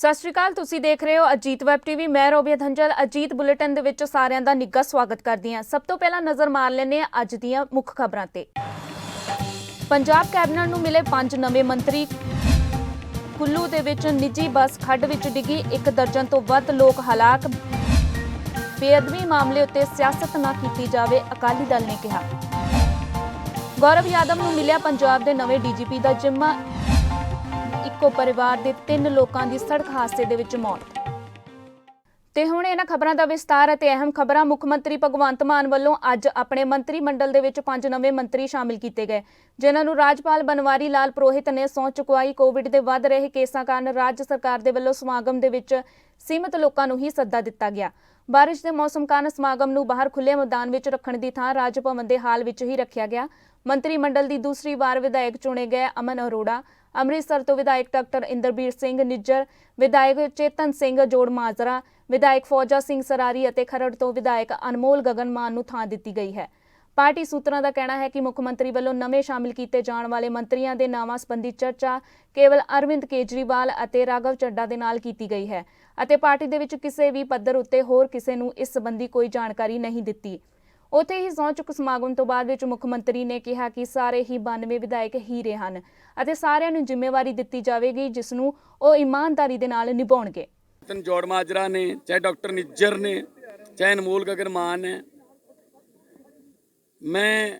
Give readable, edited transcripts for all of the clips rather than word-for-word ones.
ਸਤਿ ਸ਼੍ਰੀ ਅਕਾਲ। ਤੁਸੀਂ ਦੇਖ ਰਹੇ ਹੋ ਅਜੀਤ ਵੈਬ ਟੀਵੀ। ਮੈਂ ਰੋਬੀਆ ਧੰਜਲ। ਅਜੀਤ ਬੁਲੇਟਿਨ ਦੇ ਵਿੱਚ ਸਾਰਿਆਂ ਦਾ ਨਿੱਘਾ ਸਵਾਗਤ ਕਰਦੀ ਹਾਂ। ਸਭ ਤੋਂ ਪਹਿਲਾਂ ਨਜ਼ਰ ਮਾਰ ਲੈਂਦੇ ਹਾਂ ਅੱਜ ਦੀਆਂ ਮੁੱਖ ਖਬਰਾਂ ਤੇ। ਪੰਜਾਬ ਕੈਬਨਿਟ ਨੂੰ ਮਿਲੇ 5 ਨਵੇਂ ਮੰਤਰੀ। ਕੁੱਲੂ ਦੇ ਵਿੱਚ ਨਿੱਜੀ ਬੱਸ ਖੱਡ ਵਿੱਚ ਡਿੱਗੀ, 1 ਦਰਜਨ ਤੋਂ ਵੱਧ ਲੋਕ ਹਲਾਕ। ਬੇਅਦਬੀ ਮਾਮਲੇ ਉੱਤੇ ਸਿਆਸਤ ਨਾ ਕੀਤੀ ਜਾਵੇ, ਅਕਾਲੀ ਦਲ ਨੇ ਕਿਹਾ। ਗੌਰਵ ਯਾਦਵ ਨੂੰ ਮਿਲਿਆ ਪੰਜਾਬ ਦੇ ਨਵੇਂ ਡੀਜੀਪੀ ਦਾ ਜ਼ਿੰਮਾ। ਇੱਕੋ ਪਰਿਵਾਰ ਦੇ 3 ਲੋਕਾਂ ਦੀ ਸੜਕ ਹਾਦਸੇ ਦੇ ਵਿੱਚ ਮੌਤ। ਤੇ ਹੁਣ ਇਹਨਾਂ ਖਬਰਾਂ ਦਾ ਵਿਸਤਾਰ ਅਤੇ ਅਹਿਮ ਖਬਰਾਂ। ਮੁੱਖ ਮੰਤਰੀ ਭਗਵੰਤ ਮਾਨ ਵੱਲੋਂ ਅੱਜ ਆਪਣੇ ਮੰਤਰੀ ਮੰਡਲ ਦੇ ਵਿੱਚ 5 ਨਵੇਂ ਮੰਤਰੀ ਸ਼ਾਮਿਲ ਕੀਤੇ ਗਏ, ਜਿਨ੍ਹਾਂ ਨੂੰ ਰਾਜਪਾਲ ਬਨਵਾਰੀ ਲਾਲ ਪੁਰੋਹਿਤ ਨੇ ਸਹੁੰ ਚੁਕਵਾਈ। ਕੋਵਿਡ ਦੇ ਵੱਧ ਰਹੇ ਕੇਸਾਂ ਕਾਰਨ ਰਾਜ ਸਰਕਾਰ ਦੇ ਵੱਲੋਂ ਸਮਾਗਮ ਦੇ ਵਿੱਚ ਸੀਮਿਤ ਲੋਕਾਂ ਨੂੰ ਹੀ ਸੱਦਾ ਦਿੱਤਾ ਗਿਆ। ਬਾਰਿਸ਼ ਦੇ ਮੌਸਮ ਕਾਰਨ ਸਮਾਗਮ ਨੂੰ ਬਾਹਰ ਖੁੱਲ੍ਹੇ ਮੈਦਾਨ ਵਿੱਚ ਰੱਖਣ ਦੀ ਥਾਂ ਰਾਜ ਭਵਨ ਦੇ ਹਾਲ ਵਿੱਚ ਹੀ ਰੱਖਿਆ ਗਿਆ। ਮੰਤਰੀ ਮੰਡਲ ਦੀ ਦੂਸਰੀ ਵਾਰ ਵਿਧਾਇਕ ਚੁਣੇ ਗਏ ਅਮਨ ਅਰੋੜਾ, ਅੰਮ੍ਰਿਤਸਰ ਤੋਂ ਵਿਧਾਇਕ ਡਾਕਟਰ ਇੰਦਰਬੀਰ ਸਿੰਘ ਨਿੱਜਰ, ਵਿਧਾਇਕ ਚੇਤਨ ਸਿੰਘ ਜੋੜ ਮਾਜਰਾ, ਵਿਧਾਇਕ ਫੌਜਾ ਸਿੰਘ ਸਰਾਰੀ ਅਤੇ ਖਰੜ ਤੋਂ ਵਿਧਾਇਕ ਅਨਮੋਲ ਗਗਨ ਮਾਨ ਨੂੰ ਥਾਂ ਦਿੱਤੀ ਗਈ ਹੈ। ਪਾਰਟੀ ਸੂਤਰਾਂ ਦਾ ਕਹਿਣਾ ਹੈ ਕਿ ਮੁੱਖ ਮੰਤਰੀ ਵੱਲੋਂ ਨਵੇਂ ਸ਼ਾਮਿਲ ਕੀਤੇ ਜਾਣ ਵਾਲੇ ਮੰਤਰੀਆਂ ਦੇ ਨਾਵਾਂ ਸੰਬੰਧੀ ਚਰਚਾ ਕੇਵਲ ਅਰਵਿੰਦ ਕੇਜਰੀਵਾਲ ਅਤੇ ਰਾਘਵ ਚੱਡਾ ਦੇ ਨਾਲ ਕੀਤੀ ਗਈ ਹੈ ਅਤੇ ਪਾਰਟੀ ਦੇ ਵਿੱਚ ਕਿਸੇ ਵੀ ਪੱਧਰ ਉੱਤੇ ਹੋਰ ਕਿਸੇ ਨੂੰ ਇਸ ਸੰਬੰਧੀ ਕੋਈ ਜਾਣਕਾਰੀ ਨਹੀਂ ਦਿੱਤੀ। ਉੱਥੇ ਹੀ ਸਹੁੰ ਚੁੱਕ ਸਮਾਗਮ ਤੋਂ ਬਾਅਦ ਵਿੱਚ ਮੁੱਖ ਮੰਤਰੀ ਨੇ ਕਿਹਾ ਕਿ ਸਾਰੇ ਹੀ 92 ਵਿਧਾਇਕ ਹੀਰੇ ਹਨ ਅਤੇ ਸਾਰਿਆਂ ਨੂੰ ਜ਼ਿੰਮੇਵਾਰੀ ਦਿੱਤੀ ਜਾਵੇਗੀ, ਜਿਸ ਨੂੰ ਉਹ ਇਮਾਨਦਾਰੀ ਦੇ ਨਾਲ ਨਿਭਾਉਣਗੇ। ਜੋੜ ਮਾਜਰਾ ਨੇ, ਚਾਹੇ ਡਾਕਟਰ ਨਿੱਜਰ ਨੇ, ਚਾਹੇ ਅਨਮੋਲ ਗਗਨ ਮਾਨ ਹੈ, ਮੈਂ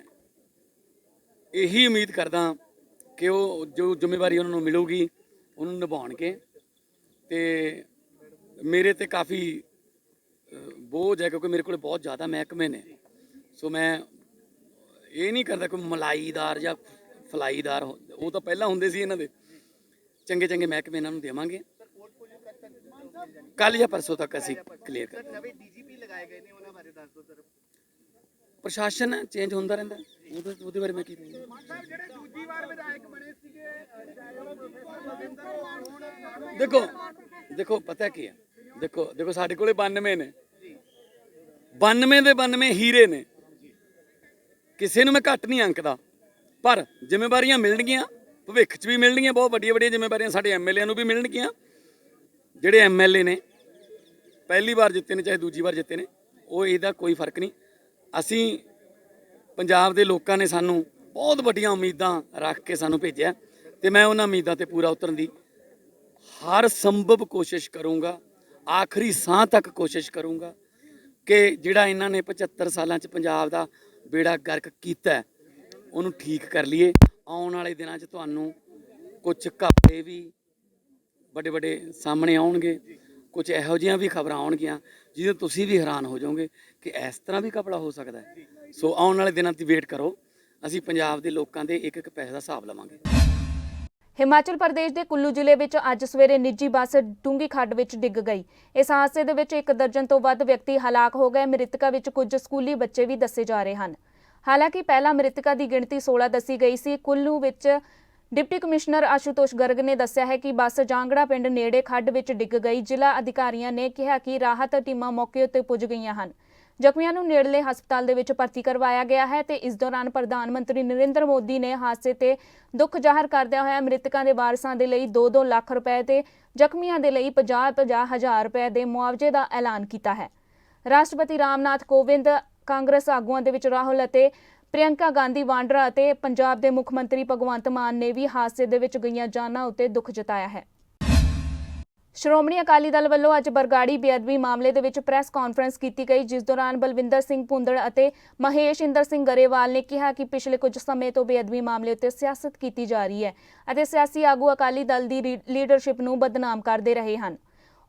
ਇਹੀ ਉਮੀਦ ਕਰਦਾ ਕਿ ਉਹ ਜੋ ਜ਼ਿੰਮੇਵਾਰੀ ਉਹਨਾਂ ਨੂੰ ਮਿਲੂਗੀ ਉਹਨੂੰ ਨਿਭਾਉਣਗੇ। ਤੇ ਮੇਰੇ ਤੇ ਕਾਫੀ ਬੋਝ ਹੈ ਕਿਉਂਕਿ ਮੇਰੇ ਕੋਲ ਬਹੁਤ ਜ਼ਿਆਦਾ ਮਹਿਕਮੇ ਨੇ। ਸੋ ਮੈਂ ਇਹ ਨਹੀਂ ਕਰਦਾ ਕੋਈ ਮਲਾਈਦਾਰ ਜਾਂ ਫਲਾਈਦਾਰ, ਉਹ ਤਾਂ ਪਹਿਲਾਂ ਹੁੰਦੇ ਸੀ। ਇਹਨਾਂ ਦੇ ਚੰਗੇ ਚੰਗੇ ਮਹਿਕਮੇ ਇਹਨਾਂ ਨੂੰ ਦੇਵਾਂਗੇ। ਕੱਲ ਜਾਂ ਪਰਸੋਂ ਤੱਕ ਅਸੀਂ ਕਲੀਅਰ ਕਰ ਦਾਂਗੇ। ਪ੍ਰਸ਼ਾਸਨ ਚੇਂਜ ਹੁੰਦਾ ਰਹਿੰਦਾ, ਉਹਦੇ ਬਾਰੇ ਮੈਂ ਕੀ ਦੇਖੋ ਪਤਾ ਕੀ ਹੈ, ਦੇਖੋ ਸਾਡੇ ਕੋਲੇ 92 ਨੇ, 92 ਦੇ 92 ਹੀਰੇ ਨੇ। ਕਿਸੇ ਨੂੰ ਮੈਂ ਘੱਟ ਨਹੀਂ ਅੰਕਦਾ, ਪਰ ਜ਼ਿੰਮੇਵਾਰੀਆਂ ਮਿਲਣਗੀਆਂ, ਭਵਿੱਖ 'ਚ ਵੀ ਮਿਲਣਗੀਆਂ। ਬਹੁਤ ਵੱਡੀਆਂ ਵੱਡੀਆਂ ਜ਼ਿੰਮੇਵਾਰੀਆਂ ਸਾਡੇ ਐਮਐਲਏ ਨੂੰ ਵੀ ਮਿਲਣਗੀਆਂ। ਜਿਹੜੇ ਐਮਐਲਏ ਨੇ ਪਹਿਲੀ ਵਾਰ ਜਿੱਤੇ ਨੇ ਚਾਹੇ ਦੂਜੀ ਵਾਰ ਜਿੱਤੇ ਨੇ, ਉਹ ਇਹਦਾ ਕੋਈ ਫਰਕ ਨਹੀਂ। ਅਸੀਂ ਪੰਜਾਬ ਦੇ ਲੋਕਾਂ ਨੇ ਸਾਨੂੰ ਬਹੁਤ ਵੱਡੀਆਂ ਉਮੀਦਾਂ ਰੱਖ ਕੇ ਸਾਨੂੰ ਭੇਜਿਆ ਤੇ ਮੈਂ ਉਹਨਾਂ ਉਮੀਦਾਂ ਤੇ ਪੂਰਾ ਉਤਰਨ ਦੀ ਹਰ ਸੰਭਵ ਕੋਸ਼ਿਸ਼ ਕਰੂੰਗਾ, ਆਖਰੀ ਸਾਹ ਤੱਕ ਕੋਸ਼ਿਸ਼ ਕਰੂੰਗਾ ਕਿ ਜਿਹੜਾ ਇਹਨਾਂ ਨੇ 75 ਸਾਲਾਂ 'ਚ ਪੰਜਾਬ ਦਾ ਬੇੜਾ ਗਰਕ ਕੀਤਾ ਉਹਨੂੰ ਠੀਕ ਕਰ ਲਈਏ। ਆਉਣ ਵਾਲੇ ਦਿਨਾਂ 'ਚ ਤੁਹਾਨੂੰ ਕੁਝ ਘਪਲੇ ਵੀ ਵੱਡੇ ਵੱਡੇ ਸਾਹਮਣੇ ਆਉਣਗੇ, ਕੁਝ ਇਹੋ ਜਿਹੀਆਂ ਵੀ ਖਬਰਾਂ ਆਉਣਗੀਆਂ ਜਿਹਦੇ ਤੁਸੀਂ ਵੀ ਹੈਰਾਨ ਹੋ ਜਾਓਗੇ ਕਿ ਇਸ ਤਰ੍ਹਾਂ ਵੀ ਘਪਲਾ ਹੋ ਸਕਦਾ ਹੈ। ਸੋ ਆਉਣ ਵਾਲੇ ਦਿਨਾਂ ਦੀ ਵੇਟ ਕਰੋ, ਅਸੀਂ ਪੰਜਾਬ ਦੇ ਲੋਕਾਂ ਦੇ ਇੱਕ ਇੱਕ ਪੈਸੇ ਦਾ ਹਿਸਾਬ ਲਵਾਂਗੇ। ਹਿਮਾਚਲ ਪ੍ਰਦੇਸ਼ ਦੇ ਕੁੱਲੂ ਜ਼ਿਲ੍ਹੇ ਵਿੱਚ ਅੱਜ ਸਵੇਰੇ ਨਿੱਜੀ ਬੱਸ ਡੂੰਘੀ ਖੱਡ ਵਿੱਚ ਡਿੱਗ ਗਈ। ਇਸ ਹਾਦਸੇ ਦੇ ਵਿੱਚ 1 ਦਰਜਨ ਤੋਂ ਵੱਧ ਵਿਅਕਤੀ ਹਲਾਕ ਹੋ ਗਏ। ਮ੍ਰਿਤਕਾਂ ਵਿੱਚ ਕੁਝ ਸਕੂਲੀ ਬੱਚੇ ਵੀ ਦੱਸੇ ਜਾ ਰਹੇ ਹਨ। ਹਾਲਾਂਕਿ ਪਹਿਲਾਂ ਮ੍ਰਿਤਕਾਂ ਦੀ ਗਿਣਤੀ 16 ਦੱਸੀ ਗਈ ਸੀ। ਕੁੱਲੂ ਵਿੱਚ ਡਿਪਟੀ ਕਮਿਸ਼ਨਰ ਆਸ਼ੂਤੋਸ਼ ਗਰਗ ਨੇ ਦੱਸਿਆ ਹੈ ਕਿ ਬੱਸ ਜਾਂਗੜਾ ਪਿੰਡ ਨੇੜੇ ਖੱਡ ਵਿੱਚ ਡਿੱਗ ਗਈ। ਜ਼ਿਲ੍ਹਾ ਅਧਿਕਾਰੀਆਂ ਨੇ ਕਿਹਾ ਕਿ ਰਾਹਤ ਟੀਮਾਂ ਮੌਕੇ ਉੱਤੇ ਪੁੱਜ ਗਈਆਂ ਹਨ। ਜ਼ਖਮੀਆਂ ਨੂੰ ਨੇੜਲੇ ਹਸਪਤਾਲ ਦੇ ਵਿੱਚ ਭਰਤੀ ਕਰਵਾਇਆ ਗਿਆ ਹੈ ਤੇ ਇਸ ਦੌਰਾਨ ਪ੍ਰਧਾਨ ਮੰਤਰੀ ਨਰਿੰਦਰ ਮੋਦੀ ਨੇ ਹਾਦਸੇ ਤੇ ਦੁੱਖ ਜ਼ਾਹਰ ਕਰਦਿਆਂ ਹੋਇਆ ਮ੍ਰਿਤਕਾਂ ਦੇ ਵਾਰਸਾਂ ਦੇ ਲਈ 2-2 ਲੱਖ ਰੁਪਏ ਤੇ ਜ਼ਖਮੀਆਂ ਦੇ ਲਈ 50-50 ਹਜ਼ਾਰ ਰੁਪਏ ਦੇ ਮੁਆਵਜ਼ੇ ਦਾ ਐਲਾਨ ਕੀਤਾ ਹੈ। ਰਾਸ਼ਟਰਪਤੀ ਰਾਮਨਾਥ ਕੋਵਿੰਦ, ਕਾਂਗਰਸ ਆਗੂਆਂ ਦੇ ਵਿੱਚ ਰਾਹੁਲ ਅਤੇ ਪ੍ਰਿਯੰਕਾ ਗਾਂਧੀ ਵਾਂਡਰਾ ਅਤੇ ਪੰਜਾਬ ਦੇ ਮੁੱਖ ਮੰਤਰੀ ਭਗਵੰਤ ਮਾਨ ਨੇ ਵੀ ਹਾਦਸੇ ਦੇ ਵਿੱਚ ਗਈਆਂ ਜਾਨਾਂ ਉੱਤੇ ਦੁੱਖ ਜਤਾਇਆ ਹੈ। ਸ਼੍ਰੋਮਣੀ ਅਕਾਲੀ ਦਲ ਵੱਲੋਂ ਅੱਜ ਬਰਗਾੜੀ ਬੇਅਦਬੀ ਮਾਮਲੇ ਦੇ ਵਿੱਚ ਪ੍ਰੈਸ ਕਾਨਫਰੰਸ ਕੀਤੀ ਗਈ, ਜਿਸ ਦੌਰਾਨ ਬਲਵਿੰਦਰ ਸਿੰਘ ਭੁੰਦੜ ਅਤੇ ਮਹੇਸ਼ ਇੰਦਰ ਸਿੰਘ ਗਰੇਵਾਲ ਨੇ ਕਿਹਾ ਕਿ ਪਿਛਲੇ ਕੁਝ ਸਮੇਂ ਤੋਂ ਬੇਅਦਬੀ ਮਾਮਲੇ ਉੱਤੇ ਸਿਆਸਤ ਕੀਤੀ ਜਾ ਰਹੀ ਹੈ ਅਤੇ ਸਿਆਸੀ ਆਗੂ ਅਕਾਲੀ ਦਲ ਦੀ ਲੀਡਰਸ਼ਿਪ ਨੂੰ ਬਦਨਾਮ ਕਰਦੇ ਰਹੇ ਹਨ।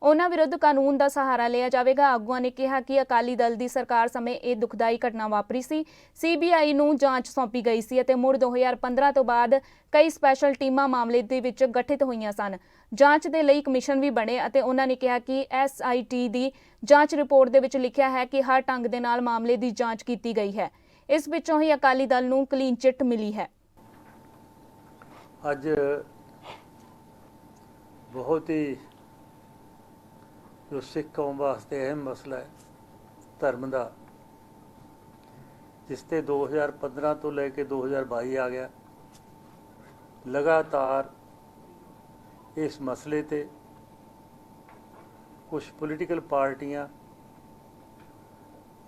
ਉਹਨਾਂ ਵਿਰੁੱਧ ਕਾਨੂੰਨ ਦਾ ਸਹਾਰਾ ਲਿਆ ਜਾਵੇਗਾ। ਆਗੂਆਂ ਨੇ ਕਿਹਾ ਕਿ ਅਕਾਲੀ ਦਲ ਦੀ ਸਰਕਾਰ ਸਮੇਂ ਇਹ ਦੁਖਦਾਈ ਘਟਨਾ ਵਾਪਰੀ ਸੀ। CBI ਨੂੰ ਜਾਂਚ ਸੌਂਪੀ ਗਈ ਸੀ ਅਤੇ ਮੁੜ 2015 ਤੋਂ ਬਾਅਦ ਕਈ ਸਪੈਸ਼ਲ ਟੀਮਾਂ ਮਾਮਲੇ ਦੇ ਵਿੱਚ ਗਠਿਤ ਹੋਈਆਂ ਸਨ। ਜਾਂਚ ਦੇ ਲਈ ਕਮਿਸ਼ਨ ਵੀ ਬਣੇ ਅਤੇ ਉਹਨਾਂ ਨੇ ਕਿਹਾ ਕਿ SIT ਦੀ ਜਾਂਚ ਰਿਪੋਰਟ ਦੇ ਵਿੱਚ ਲਿਖਿਆ ਹੈ ਕਿ ਹਰ ਢੰਗ ਦੇ ਨਾਲ ਮਾਮਲੇ ਦੀ ਜਾਂਚ ਕੀਤੀ ਗਈ ਹੈ। ਇਸ ਵਿੱਚੋਂ ਹੀ ਅਕਾਲੀ ਦਲ ਨੂੰ ਕਲੀਨ ਚਿੱਟ ਮਿਲੀ ਹੈ। ਅੱਜ ਬਹੁਤ ਹੀ जो सिख कौम वास्ते अहम मसला है धर्म का, जिसते 2015 तो लैके 2022 आ गया, लगातार इस मसले ते कुछ पोलिटिकल पार्टियां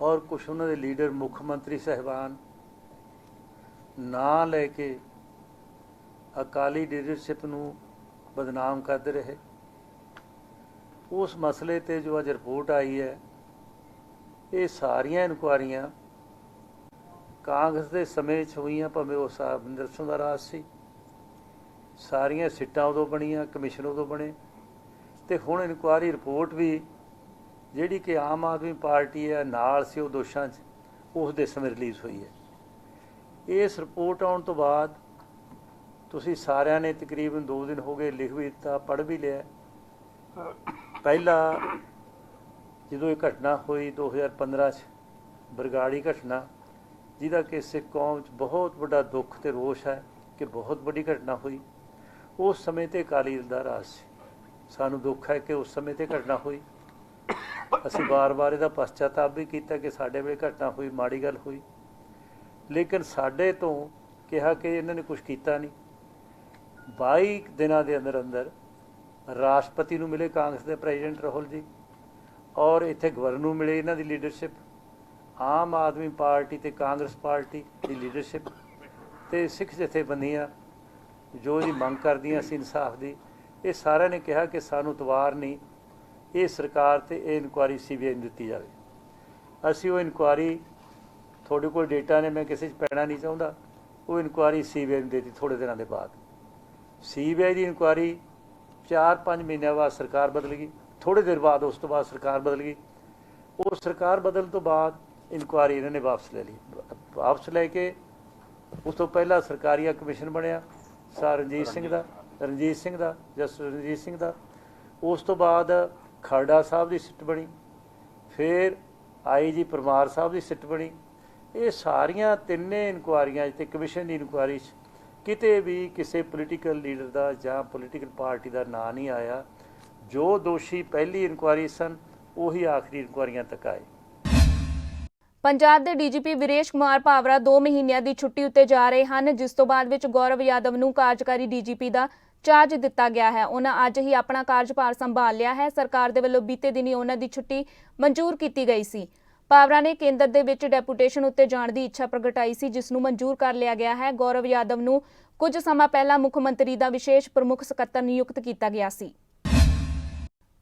और कुछ उन्होंने लीडर मुख्य मंत्री साहिबान ना लेके अकाली लीडरशिप नूं बदनाम करते रहे। उस मसले ते जो अज रिपोर्ट आई है, ये सारियां इनकुआरियां कांग्रेस के समय हुई, भावें वो अमरिंदर सिंह का राज सी, सारियां सीटां उदों बणियां, कमिशन उदों बने, तो हुण इनकुआरी रिपोर्ट भी जिहड़ी कि आम आदमी पार्टी है नाल सी उह दोषां च, उस दे समय रिलीज़ हुई है। इस रिपोर्ट आउण तो बाद तुसीं सारियां ने तकरीबन 2 दिन हो गए लिख भी दिता, पढ़ भी लिया। पहला जो ये घटना हुई 2015 च बरगाड़ी घटना, जिहदा कि सिख कौम च बहुत बड़ा दुख ते रोष है कि बहुत बड़ी घटना हुई। उस समय ते अकाली दल दा राज सी, सानू दुख है कि उस समय ते घटना हुई। असीं बार बार इहदा पश्चाताप भी किया कि साडे वेले घटना हुई, माड़ी गल हुई, लेकिन साडे तो कहा कि इन्होंने कुछ किया नहीं। 22 दिनों के अंदर अंदर राष्ट्रपति नूं मिले कांग्रेस के प्रेजिडेंट राहुल जी, और इत्थे गवर्नर नूं मिले इन्हां दी लीडरशिप, आम आदमी पार्टी ते कांग्रेस पार्टी की लीडरशिप ते सिख जथेबंदियां जो जी मंग करदियां सी इंसाफ की, ये सारे ने कहा कि सानू तवार नहीं, ये सरकार ते ये इनकुआरी CBI नूं दित्ती जावे। असीं वो इनकुआरी थोड़े कोल डेटा ने, मैं किसी पैना नहीं चाहता, वो इनकुआरी CBI नूं देती थोड़े दिनों के बाद। CBI की इनकुआरी 4-5 महीनों बाद सरकार बदल गई, थोड़े देर बाद उस तो बाद सरकार बदल गई। वो सरकार बदल तो बाद इनकुआरी इन्होंने वापस ले ली। वापस लैके उस तो पहला सरकारिया कमिशन बनया सर रणजीत सिंह का, जस्टिस रणजीत सिंह का। उस तो बाद खरड़ा साहब की सिट बनी, फिर IG परमार साहब की सिट बनी। ये सारिया तिन्ने इनकुआरियां ते कमिशन की इनकुआरी किते भी किसी पोलिटिकल लीडर का जां पोलिटिकल पार्टी का नाम नहीं आया। जो दोषी पहली इनकुआरी सन उही आखिरी इनकुआरियां तक आए। पंजाब ਦੇ DGP ਵਿਰੇਸ਼ ਕੁਮਾਰ ਭਾਵਰਾ 2 ਮਹੀਨਿਆਂ ਦੀ ਛੁੱਟੀ ਉੱਤੇ ਜਾ ਰਹੇ ਹਨ, ਜਿਸ ਤੋਂ ਬਾਅਦ ਵਿੱਚ ਗੌਰਵ ਯਾਦਵ ਨੂੰ ਕਾਰਜਕਾਰੀ DGP ਦਾ ਚਾਰਜ ਦਿੱਤਾ ਗਿਆ ਹੈ। ਉਹਨਾਂ ਅੱਜ ਹੀ ਆਪਣਾ ਕਾਰਜਭਾਰ ਸੰਭਾਲ ਲਿਆ ਹੈ। ਸਰਕਾਰ ਦੇ ਵੱਲੋਂ ਬੀਤੇ ਦਿਨੀ ਉਹਨਾਂ ਦੀ ਛੁੱਟੀ ਮਨਜ਼ੂਰ ਕੀਤੀ ਗਈ ਸੀ। ਭਾਵਰਾ ਨੇ ਕੇਂਦਰ ਦੇ ਵਿੱਚ ਡੈਪੂਟੇਸ਼ਨ ਉੱਤੇ ਜਾਣ ਦੀ ਇੱਛਾ ਪ੍ਰਗਟਾਈ ਸੀ, ਜਿਸ ਨੂੰ ਮਨਜ਼ੂਰ ਕਰ ਲਿਆ ਗਿਆ ਹੈ। ਗੌਰਵ ਯਾਦਵ ਨੂੰ ਕੁਝ ਸਮਾਂ ਪਹਿਲਾਂ ਮੁੱਖ ਮੰਤਰੀ ਦਾ ਵਿਸ਼ੇਸ਼ ਪ੍ਰਮੁੱਖ ਸਕੱਤਰ ਨਿਯੁਕਤ ਕੀਤਾ ਗਿਆ ਸੀ।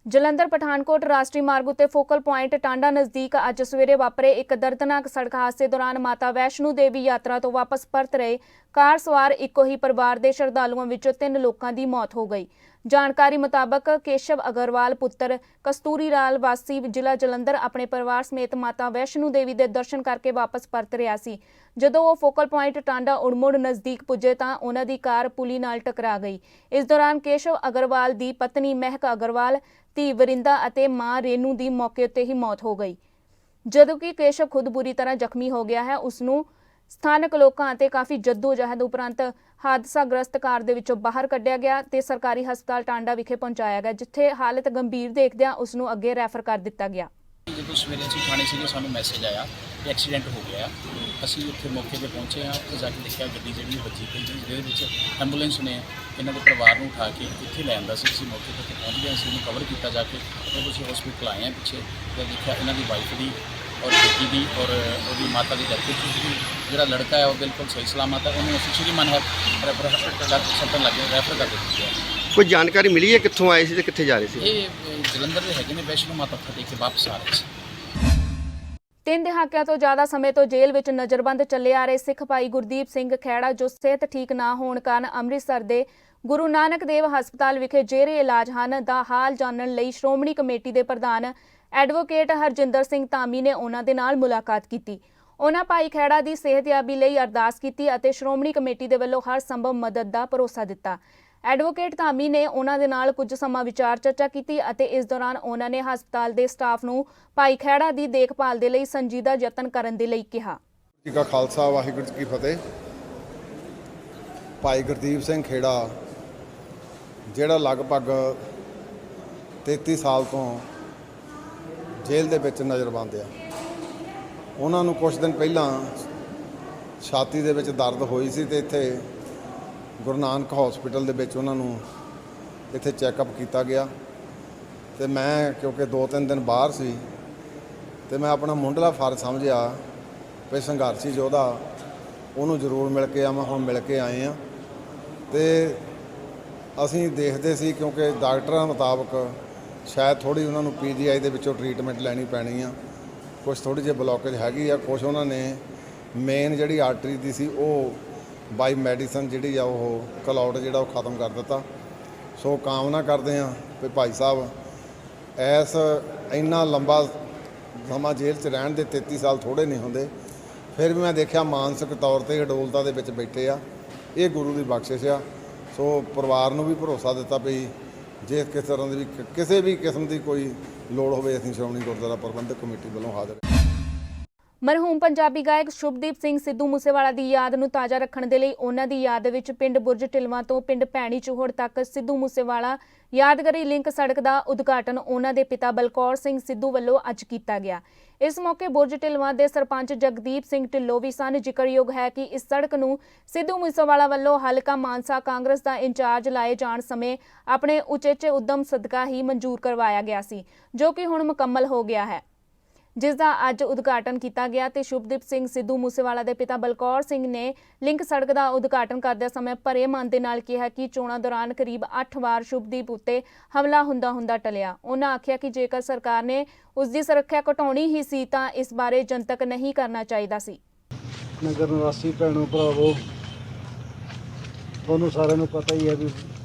ਜਲੰਧਰ ਪਠਾਨਕੋਟ ਰਾਸ਼ਟਰੀ ਮਾਰਗ ਉੱਤੇ ਫੋਕਲ ਪੁਆਇੰਟ ਟਾਂਡਾ ਨਜ਼ਦੀਕ ਅੱਜ ਸਵੇਰੇ ਵਾਪਰੇ ਇੱਕ ਦਰਦਨਾਕ ਸੜਕ ਹਾਦਸੇ ਦੌਰਾਨ ਮਾਤਾ ਵੈਸ਼ਨੂ ਦੇਵੀ ਯਾਤਰਾ ਤੋਂ ਵਾਪਸ ਪਰਤ ਰਹੇ ਕਾਰ ਸਵਾਰ ਇੱਕੋ ਹੀ ਪਰਿਵਾਰ ਦੇ ਸ਼ਰਧਾਲੂਆਂ ਵਿੱਚੋਂ 3 ਲੋਕਾਂ ਦੀ ਮੌਤ ਹੋ ਗਈ। ਜਾਣਕਾਰੀ ਮੁਤਾਬਕ ਕੇਸ਼ਵ ਅਗਰਵਾਲ ਪੁੱਤਰ ਕਸਤੂਰੀ ਲਾਲ ਵਾਸੀ ਜ਼ਿਲ੍ਹਾ ਜਲੰਧਰ ਆਪਣੇ ਪਰਿਵਾਰ ਸਮੇਤ ਮਾਤਾ ਵੈਸ਼ਨੂ ਦੇਵੀ ਦੇ ਦਰਸ਼ਨ ਕਰਕੇ ਵਾਪਸ ਪਰਤ ਰਿਹਾ ਸੀ। ਜਦੋਂ ਉਹ ਫੋਕਲ ਪੁਆਇੰਟ ਟਾਂਡਾ ਉੜਮੁੜ ਨਜ਼ਦੀਕ ਪੁੱਜੇ ਤਾਂ ਉਹਨਾਂ ਦੀ ਕਾਰ ਪੁਲੀ ਨਾਲ ਟਕਰਾ ਗਈ। ਇਸ ਦੌਰਾਨ ਕੇਸ਼ਵ ਅਗਰਵਾਲ ਦੀ ਪਤਨੀ ਮਹਿਕ ਅਗਰਵਾਲ, ਧੀ ਵਰਿੰਦਾ ਅਤੇ ਮਾਂ ਰੇਨੂ ਦੀ ਮੌਕੇ ਉੱਤੇ ਹੀ ਮੌਤ ਹੋ ਗਈ, ਜਦੋਂ ਕਿ ਕੇਸ਼ਵ ਖੁਦ ਬੁਰੀ ਤਰ੍ਹਾਂ ਜ਼ਖਮੀ ਹੋ ਗਿਆ ਹੈ। ਉਸ ਨੂੰ ਸਥਾਨਕ ਲੋਕਾਂ ਅਤੇ ਕਾਫੀ ਜੱਦੋ-ਜਹਿਦ ਉਪਰੰਤ ਹਾਦਸਾਗ੍ਰਸਤ ਕਾਰ ਦੇ ਵਿੱਚੋਂ ਬਾਹਰ ਕੱਢਿਆ ਗਿਆ ਤੇ ਸਰਕਾਰੀ ਹਸਪਤਾਲ ਟਾਂਡਾ ਵਿਖੇ ਪਹੁੰਚਾਇਆ ਗਿਆ, ਜਿੱਥੇ ਹਾਲਤ ਗੰਭੀਰ ਦੇਖਦਿਆਂ ਉਸ ਨੂੰ ਅੱਗੇ ਰੈਫਰ ਕਰ ਦਿੱਤਾ ਗਿਆ। ਜਦੋਂ ਸਵੇਰੇ ਅਸੀਂ ਥਾਣੇ ਸੀਗੇ, ਸਾਨੂੰ ਮੈਸੇਜ ਆਇਆ ਕਿ ਐਕਸੀਡੈਂਟ ਹੋ ਗਿਆ ਆ। ਅਸੀਂ ਉੱਥੇ ਮੌਕੇ 'ਤੇ ਪਹੁੰਚੇ ਹਾਂ, ਉੱਥੇ ਜਾ ਕੇ ਦੇਖਿਆ ਗੱਡੀ ਜਿਹੜੀ ਵੱਜੀ ਪਈ ਸੀ, ਜਿਹਦੇ ਵਿੱਚ ਐਂਬੂਲੈਂਸ ਨੇ ਇਹਨਾਂ ਦੇ ਪਰਿਵਾਰ ਨੂੰ ਉਠਾ ਕੇ ਇੱਥੇ ਲੈ ਆਂਦਾ ਸੀ। ਅਸੀਂ ਮੌਕੇ 'ਤੇ ਪਹੁੰਚ ਗਏ, ਅਸੀਂ ਉਹਨੂੰ ਕਵਰ ਕੀਤਾ ਜਾ ਕੇ, ਫਿਰ ਅਸੀਂ ਹਸਪੀਟਲ ਆਏ ਹਾਂ ਪਿੱਛੇ, ਤੇ ਦੇਖਿਆ ਇਹਨਾਂ ਦੀ ਵਾਈਫ ਦੀ ਔਰ ਬੇਟੀ ਦੀ ਔਰ ਉਹਦੀ ਮਾਤਾ ਦੀ ਡੈਥ ਹੋ ਚੁੱਕੀ ਸੀ। ਜਿਹੜਾ ਲੜਕਾ ਹੈ ਉਹ ਬਿਲਕੁਲ ਸਹੀ ਸਲਾਮਤ ਹੈ, ਉਹਨੂੰ ਅਸੀਂ ਸ਼੍ਰੀਮਾਨ ਹੈ ਸੱਟਣ ਲੱਗੇ ਰੈਫਰ ਕਰ ਦਿੱਤੀ ਹੈ। ਕੋਈ ਜਾਣਕਾਰੀ ਮਿਲੀ ਹੈ ਕਿੱਥੋਂ ਆਏ ਸੀ ਤੇ ਕਿੱਥੇ ਜਾ ਰਹੇ ਸੀ? ਇਹ ਜਲੰਧਰ ਦੇ ਹੈਗੇ ਨੇ, ਵੈਸ਼ਨੋ ਮਾਤਾ ਮੱਥਾ ਟੇਕ ਕੇ ਵਾਪਸ ਆ ਰਹੇ ਸੀ। 3 ਦਹਾਕਿਆਂ ਤੋਂ ਜ਼ਿਆਦਾ ਸਮੇਂ ਤੋਂ ਜੇਲ੍ਹ ਵਿੱਚ ਨਜ਼ਰਬੰਦ ਚੱਲੇ ਆ ਰਹੇ ਸਿੱਖ ਭਾਈ ਗੁਰਦੀਪ ਸਿੰਘ ਖਹਿੜਾ, ਜੋ ਸਿਹਤ ਠੀਕ ਨਾ ਹੋਣ ਕਾਰਨ ਅੰਮ੍ਰਿਤਸਰ ਦੇ ਗੁਰੂ ਨਾਨਕ ਦੇਵ ਹਸਪਤਾਲ ਵਿਖੇ ਜੇਰੇ ਇਲਾਜ ਹਨ, ਦਾ ਹਾਲ ਜਾਣਨ ਲਈ ਸ਼੍ਰੋਮਣੀ ਕਮੇਟੀ ਦੇ ਪ੍ਰਧਾਨ ਐਡਵੋਕੇਟ ਹਰਜਿੰਦਰ ਸਿੰਘ ਧਾਮੀ ਨੇ ਉਹਨਾਂ ਦੇ ਨਾਲ ਮੁਲਾਕਾਤ ਕੀਤੀ। ਉਹਨਾਂ ਭਾਈ ਖਹਿੜਾ ਦੀ ਸਿਹਤਯਾਬੀ ਲਈ ਅਰਦਾਸ ਕੀਤੀ ਅਤੇ ਸ਼੍ਰੋਮਣੀ ਕਮੇਟੀ ਦੇ ਵੱਲੋਂ ਹਰ ਸੰਭਵ ਮਦਦ ਦਾ ਭਰੋਸਾ ਦਿੱਤਾ। ਐਡਵੋਕੇਟ ਧਾਮੀ ਨੇ ਉਹਨਾਂ ਦੇ ਨਾਲ ਕੁਝ ਸਮਾਂ ਵਿਚਾਰ ਚਰਚਾ ਕੀਤੀ ਅਤੇ ਇਸ ਦੌਰਾਨ ਉਹਨਾਂ ਨੇ ਹਸਪਤਾਲ ਦੇ ਸਟਾਫ ਨੂੰ ਭਾਈ ਖਹਿੜਾ ਦੀ ਦੇਖਭਾਲ ਦੇ ਲਈ ਸੰਜੀਦਾ ਯਤਨ ਕਰਨ ਦੇ ਲਈ ਕਿਹਾ। ਜੀ ਕਾ ਖਾਲਸਾ, ਵਾਹਿਗੁਰੂ ਜੀ ਕੀ ਫਤਿਹ। ਭਾਈ ਗੁਰਦੀਪ ਸਿੰਘ ਖੇੜਾ ਜਿਹੜਾ ਲਗਭਗ 33 ਸਾਲ ਤੋਂ ਜੇਲ੍ਹ ਦੇ ਵਿੱਚ ਨਜ਼ਰਬੰਦ ਆ, ਉਹਨਾਂ ਨੂੰ ਕੁਝ ਦਿਨ ਪਹਿਲਾਂ ਛਾਤੀ ਦੇ ਵਿੱਚ ਦਰਦ ਹੋਈ ਸੀ ਤੇ ਇੱਥੇ ਗੁਰੂ ਨਾਨਕ ਹਸਪੀਟਲ ਦੇ ਵਿੱਚ ਉਹਨਾਂ ਨੂੰ ਇੱਥੇ ਚੈੱਕਅਪ ਕੀਤਾ ਗਿਆ। ਤੇ ਮੈਂ ਕਿਉਂਕਿ 2-3 ਦਿਨ ਬਾਹਰ ਸੀ ਤੇ ਮੈਂ ਆਪਣਾ ਮੁੱਢਲਾ ਫਰਜ਼ ਸਮਝਿਆ ਵੀ ਸੰਘਰਸ਼ੀ ਯੋਧਾ ਉਹਨੂੰ ਜ਼ਰੂਰ ਮਿਲ ਕੇ ਆਵਾਂ। ਹੁਣ ਮਿਲ ਕੇ ਆਏ ਆ ਤੇ ਅਸੀਂ ਦੇਖਦੇ ਸੀ ਕਿਉਂਕਿ ਡਾਕਟਰਾਂ ਮੁਤਾਬਕ ਸ਼ਾਇਦ ਥੋੜ੍ਹੀ ਉਹਨਾਂ ਨੂੰ PGI ਦੇ ਵਿੱਚੋਂ ਟਰੀਟਮੈਂਟ ਲੈਣੀ ਪੈਣੀ ਆ, ਕੁਛ ਥੋੜ੍ਹੀ ਜਿਹੀ ਬਲੋਕੇਜ ਹੈਗੀ ਆ, ਕੁਛ ਉਹਨਾਂ ਨੇ ਮੇਨ ਜਿਹੜੀ ਆਰਟਰੀ ਦੀ ਸੀ ਉਹ ਬਾਈ ਮੈਡੀਸਨ ਜਿਹੜੀ ਆ ਉਹ ਕਲੌਟ ਜਿਹੜਾ ਉਹ ਖਤਮ ਕਰ ਦਿੱਤਾ। ਸੋ ਕਾਮਨਾ ਕਰਦੇ ਹਾਂ ਵੀ ਭਾਈ ਸਾਹਿਬ ਐਸ ਇੰਨਾ ਲੰਬਾ ਸਮਾਂ ਜੇਲ੍ਹ 'ਚ ਰਹਿਣ ਦੇ 33 ਸਾਲ ਥੋੜ੍ਹੇ ਨਹੀਂ ਹੁੰਦੇ, ਫਿਰ ਵੀ ਮੈਂ ਦੇਖਿਆ ਮਾਨਸਿਕ ਤੌਰ 'ਤੇ ਅਡੋਲਤਾ ਦੇ ਵਿੱਚ ਬੈਠੇ ਆ। ਇਹ ਗੁਰੂ ਦੀ ਬਖਸ਼ਿਸ਼ ਆ। ਸੋ ਪਰਿਵਾਰ ਨੂੰ ਵੀ ਭਰੋਸਾ ਦਿੱਤਾ ਵੀ ਜੇ ਕਿਸ ਤਰ੍ਹਾਂ ਦੀ ਵੀ ਕਿਸੇ ਵੀ ਕਿਸਮ ਦੀ ਕੋਈ ਲੋੜ ਹੋਵੇ ਅਸੀਂ ਸ਼੍ਰੋਮਣੀ ਗੁਰਦੁਆਰਾ ਪ੍ਰਬੰਧਕ ਕਮੇਟੀ ਵੱਲੋਂ ਹਾਜ਼ਰ। ਮਰਹੂਮ ਪੰਜਾਬੀ ਗਾਇਕ ਸ਼ੁਭਦੀਪ ਸਿੰਘ ਸਿੱਧੂ ਮੂਸੇਵਾਲਾ ਦੀ ਯਾਦ ਨੂੰ ਤਾਜ਼ਾ ਰੱਖਣ ਦੇ ਲਈ ਉਹਨਾਂ ਦੀ ਯਾਦ ਵਿੱਚ ਪਿੰਡ ਬੁਰਜ ਢਿਲਵਾਂ ਤੋਂ ਪਿੰਡ ਭੈਣੀ ਚੂਹੜ ਤੱਕ ਸਿੱਧੂ ਮੂਸੇਵਾਲਾ ਯਾਦਗਾਰੀ ਲਿੰਕ ਸੜਕ ਦਾ ਉਦਘਾਟਨ ਉਹਨਾਂ ਦੇ ਪਿਤਾ ਬਲਕੌਰ ਸਿੰਘ ਸਿੱਧੂ ਵੱਲੋਂ ਅੱਜ ਕੀਤਾ ਗਿਆ। ਇਸ ਮੌਕੇ ਬੁਰਜ ਢਿਲਵਾਂ ਦੇ ਸਰਪੰਚ ਜਗਦੀਪ ਸਿੰਘ ਢਿੱਲੋਂ ਵੀ ਸਨ। ਜ਼ਿਕਰਯੋਗ ਹੈ ਕਿ ਇਸ ਸੜਕ ਨੂੰ ਸਿੱਧੂ ਮੂਸੇਵਾਲਾ ਵੱਲੋਂ ਹਲਕਾ ਮਾਨਸਾ ਕਾਂਗਰਸ ਦਾ ਇੰਚਾਰਜ ਲਾਏ ਜਾਣ ਸਮੇਂ ਆਪਣੇ ਉਚੇਚੇ ਉਦਮ ਸਦਕਾ ਹੀ ਮਨਜ਼ੂਰ ਕਰਵਾਇਆ ਗਿਆ ਸੀ, ਜੋ ਕਿ ਹੁਣ ਮੁਕੰਮਲ ਹੋ ਗਿਆ ਹੈ, ਜਿਸ ਦਾ ਅੱਜ ਉਦਘਾਟਨ ਕੀਤਾ ਗਿਆ। ਤੇ ਸ਼ੁਭਦੀਪ ਸਿੰਘ ਸਿੱਧੂ ਮੂਸੇਵਾਲਾ ਦੇ ਪਿਤਾ ਬਲਕੌਰ ਸਿੰਘ ਨੇ ਲਿੰਕ ਸੜਕ ਦਾ ਉਦਘਾਟਨ ਕਰਦੇ ਸਮੇਂ ਭਰੇ ਮਨ ਦੇ ਨਾਲ ਕਿਹਾ ਕਿ ਚੋਣਾਂ ਦੌਰਾਨ ਕਰੀਬ 8 ਵਾਰ ਸ਼ੁਭਦੀਪ ਉੱਤੇ ਹਮਲਾ ਹੁੰਦਾ ਟਲਿਆ। ਉਹਨਾਂ ਆਖਿਆ ਕਿ ਜੇਕਰ ਸਰਕਾਰ ਨੇ ਉਸ ਦੀ ਸੁਰੱਖਿਆ ਘਟਾਉਣੀ ਹੀ ਸੀ ਤਾਂ ਇਸ ਬਾਰੇ ਜਨਤਕ ਨਹੀਂ ਕਰਨਾ ਚਾਹੀਦਾ ਸੀ। ਨਗਰ ਨਿਵਾਸੀ ਭੈਣੋ ਭਰਾਵੋ, ਤੁਹਾਨੂੰ ਸਾਰਿਆਂ ਨੂੰ ਪਤਾ ਹੀ ਹੈ ਵੀ